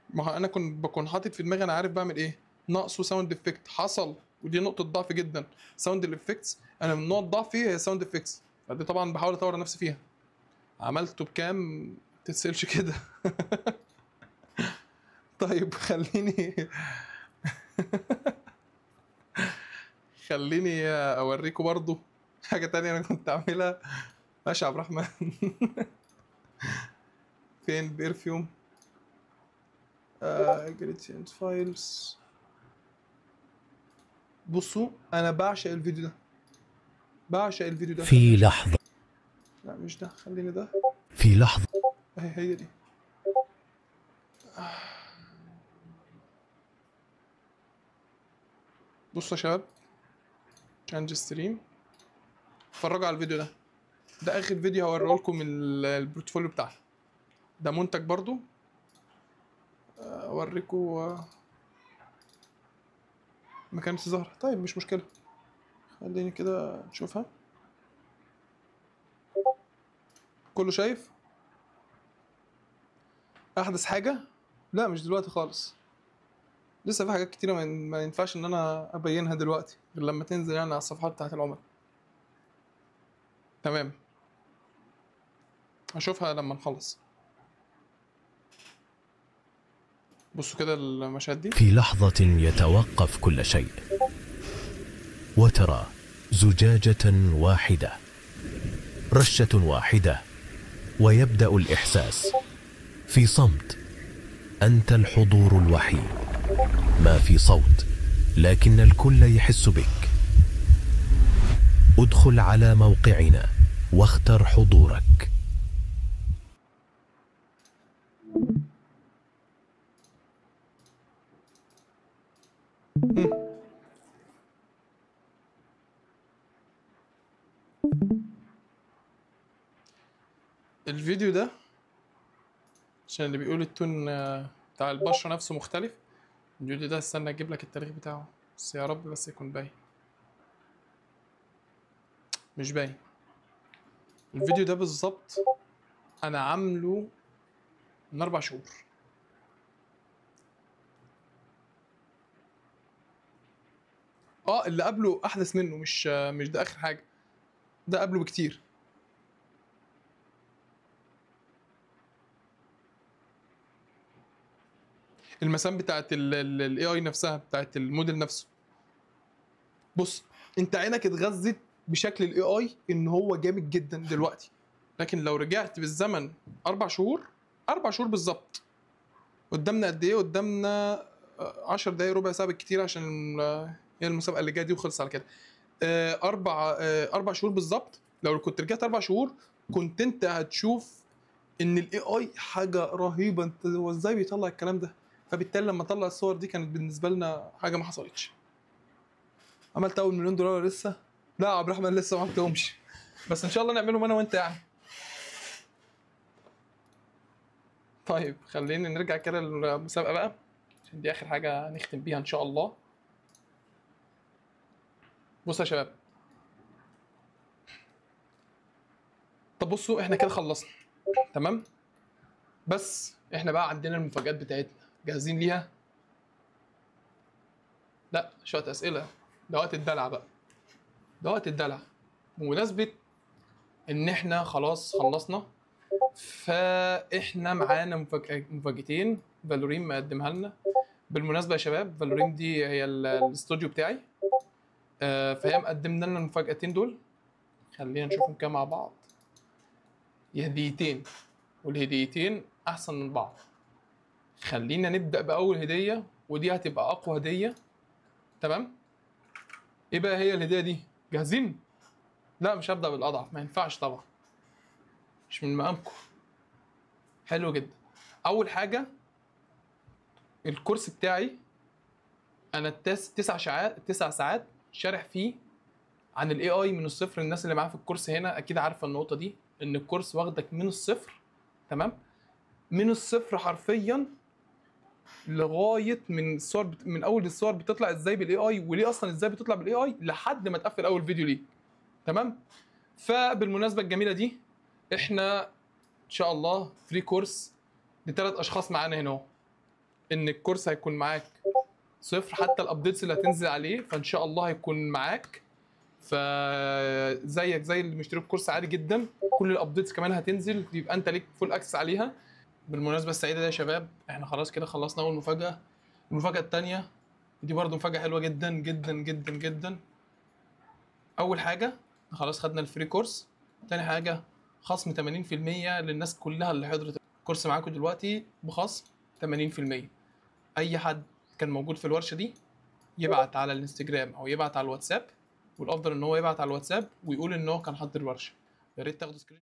ما هو انا بكون حاطط في دماغي انا عارف بعمل ايه، ناقصه ساوند افكت حصل، ودي نقطه ضعف جدا. ساوند الافكتس انا من نقط ضعفي هي ساوند افكتس، فدي طبعا بحاول اطور نفسي فيها. عملته بكام تتسالش كده. طيب خليني اوريكم برضو حاجه تانية انا كنت اعملها. ماشي يا عبد الرحمن. فين بيرفيوم؟ جريتشنز فايلز. بصوا انا بعشق الفيديو ده، بعشق الفيديو ده. في لحظة، لا مش ده، خليني ده. في لحظة هي دي. بصوا يا شباب، تشانج ستريم، اتفرجوا على الفيديو ده. ده اخر فيديو هوريه لكم من البورتفوليو بتاعنا، ده منتج برضو. اوريكم ما كانتش ظاهرة، طيب مش مشكلة، خليني كده نشوفها. كله شايف احدث حاجة؟ لا مش دلوقتي خالص، لسه في حاجات كتيرة ما ينفعش ان انا ابينها دلوقتي غير لما تنزل يعني على الصفحات بتاعت العملاء. تمام، هشوفها لما نخلص. بصوا كده المشاهد دي. في لحظة يتوقف كل شيء، وترى زجاجة واحدة، رشة واحدة، ويبدأ الإحساس في صمت. أنت الحضور الوحيد، ما في صوت، لكن الكل يحس بك. ادخل على موقعنا واختر حضورك. الفيديو ده عشان اللي بيقول التون بتاع البشرة نفسه مختلف. الفيديو ده استنى اجيب لك التاريخ بتاعه بس، يا رب بس يكون باين. مش باين. الفيديو ده بالظبط انا عامله من 4 شهور. اللي قبله احدث منه، مش ده اخر حاجه، ده قبله بكتير. المسام بتاعت الاي اي نفسها، بتاعت الموديل نفسه. بص انت عينك اتغذت بشكل الاي اي ان هو جامد جدا دلوقتي، لكن لو رجعت بالزمن 4 شهور، 4 شهور بالظبط، قدامنا قد ايه؟ قدامنا 10 دقايق ربع ساعه بالكتير، عشان هي المسابقه اللي جايه دي وخلص على كده. 4 شهور بالظبط. لو كنت رجعت 4 شهور كنت انت هتشوف ان الاي اي حاجه رهيبه. انت هو ازاي بيطلع الكلام ده؟ فبالتالي لما طلع الصور دي كانت بالنسبه لنا حاجه ما حصلتش. عملت اول $1,000,000 لسه؟ لا يا عبد الرحمن لسه ما عملتهمش، بس ان شاء الله نعملهم انا وانت يعني. طيب خلينا نرجع كده للمسابقه بقى، عشان دي اخر حاجه نختم بيها ان شاء الله. بصوا يا شباب، طب بصوا احنا كده خلصنا تمام، بس احنا بقى عندنا المفاجآت بتاعتنا، جاهزين ليها؟ لا شويه اسئله، ده وقت الدلع بقى، ده وقت الدلع. بمناسبه ان احنا خلاص خلصنا، فاحنا معانا مفاجأتين فالوريم مقدمها لنا. بالمناسبه يا شباب، فالوريم دي هي الاستوديو بتاعي، فهي مقدمنا لنا المفاجأتين دول. خلينا نشوفهم كده مع بعض. هديتين، والهديتين احسن من بعض. خلينا نبدأ بأول هدية، ودي هتبقى أقوى هدية. تمام؟ إيه بقى هي الهدية دي؟ جاهزين؟ لا مش هبدأ بالأضعف، ما ينفعش طبعا، مش من مقامكم. حلو جدا. أول حاجة الكورس بتاعي، أنا 9 ساعات شارح فيه عن ال AI من الصفر. الناس اللي معايا في الكورس هنا أكيد عارفة النقطة دي، إن الكورس واخدك من الصفر. تمام؟ من الصفر حرفيا لغايه من اول الصور بتطلع ازاي بالاي اي، وليه اصلا ازاي بتطلع بالاي اي، لحد ما تقفل اول فيديو ليك. تمام. فبالمناسبه الجميله دي، احنا ان شاء الله فري كورس ل3 اشخاص معانا هنا اهو. ان الكورس هيكون معاك صفر، حتى الابديتس اللي هتنزل عليه فان شاء الله هيكون معاك. فزيك زي اللي مشترك كورس عادي جدا، كل الابديتس كمان هتنزل، يبقى انت ليك فول اكسس عليها. بالمناسبه السعيده دي يا شباب، احنا خلاص كده خلصنا اول مفاجاه. المفاجاه الثانيه دي برضو مفاجاه حلوه جدا جدا جدا جدا. اول حاجه خلاص خدنا الفري كورس. تاني حاجه خصم 80% للناس كلها اللي حضرت الكورس معاكم دلوقتي، بخصم 80%. اي حد كان موجود في الورشه دي يبعت على الانستجرام او يبعت على الواتساب، والافضل ان هو يبعت على الواتساب ويقول ان هو كان حاضر الورشه. يا ريت تاخدوا سكرين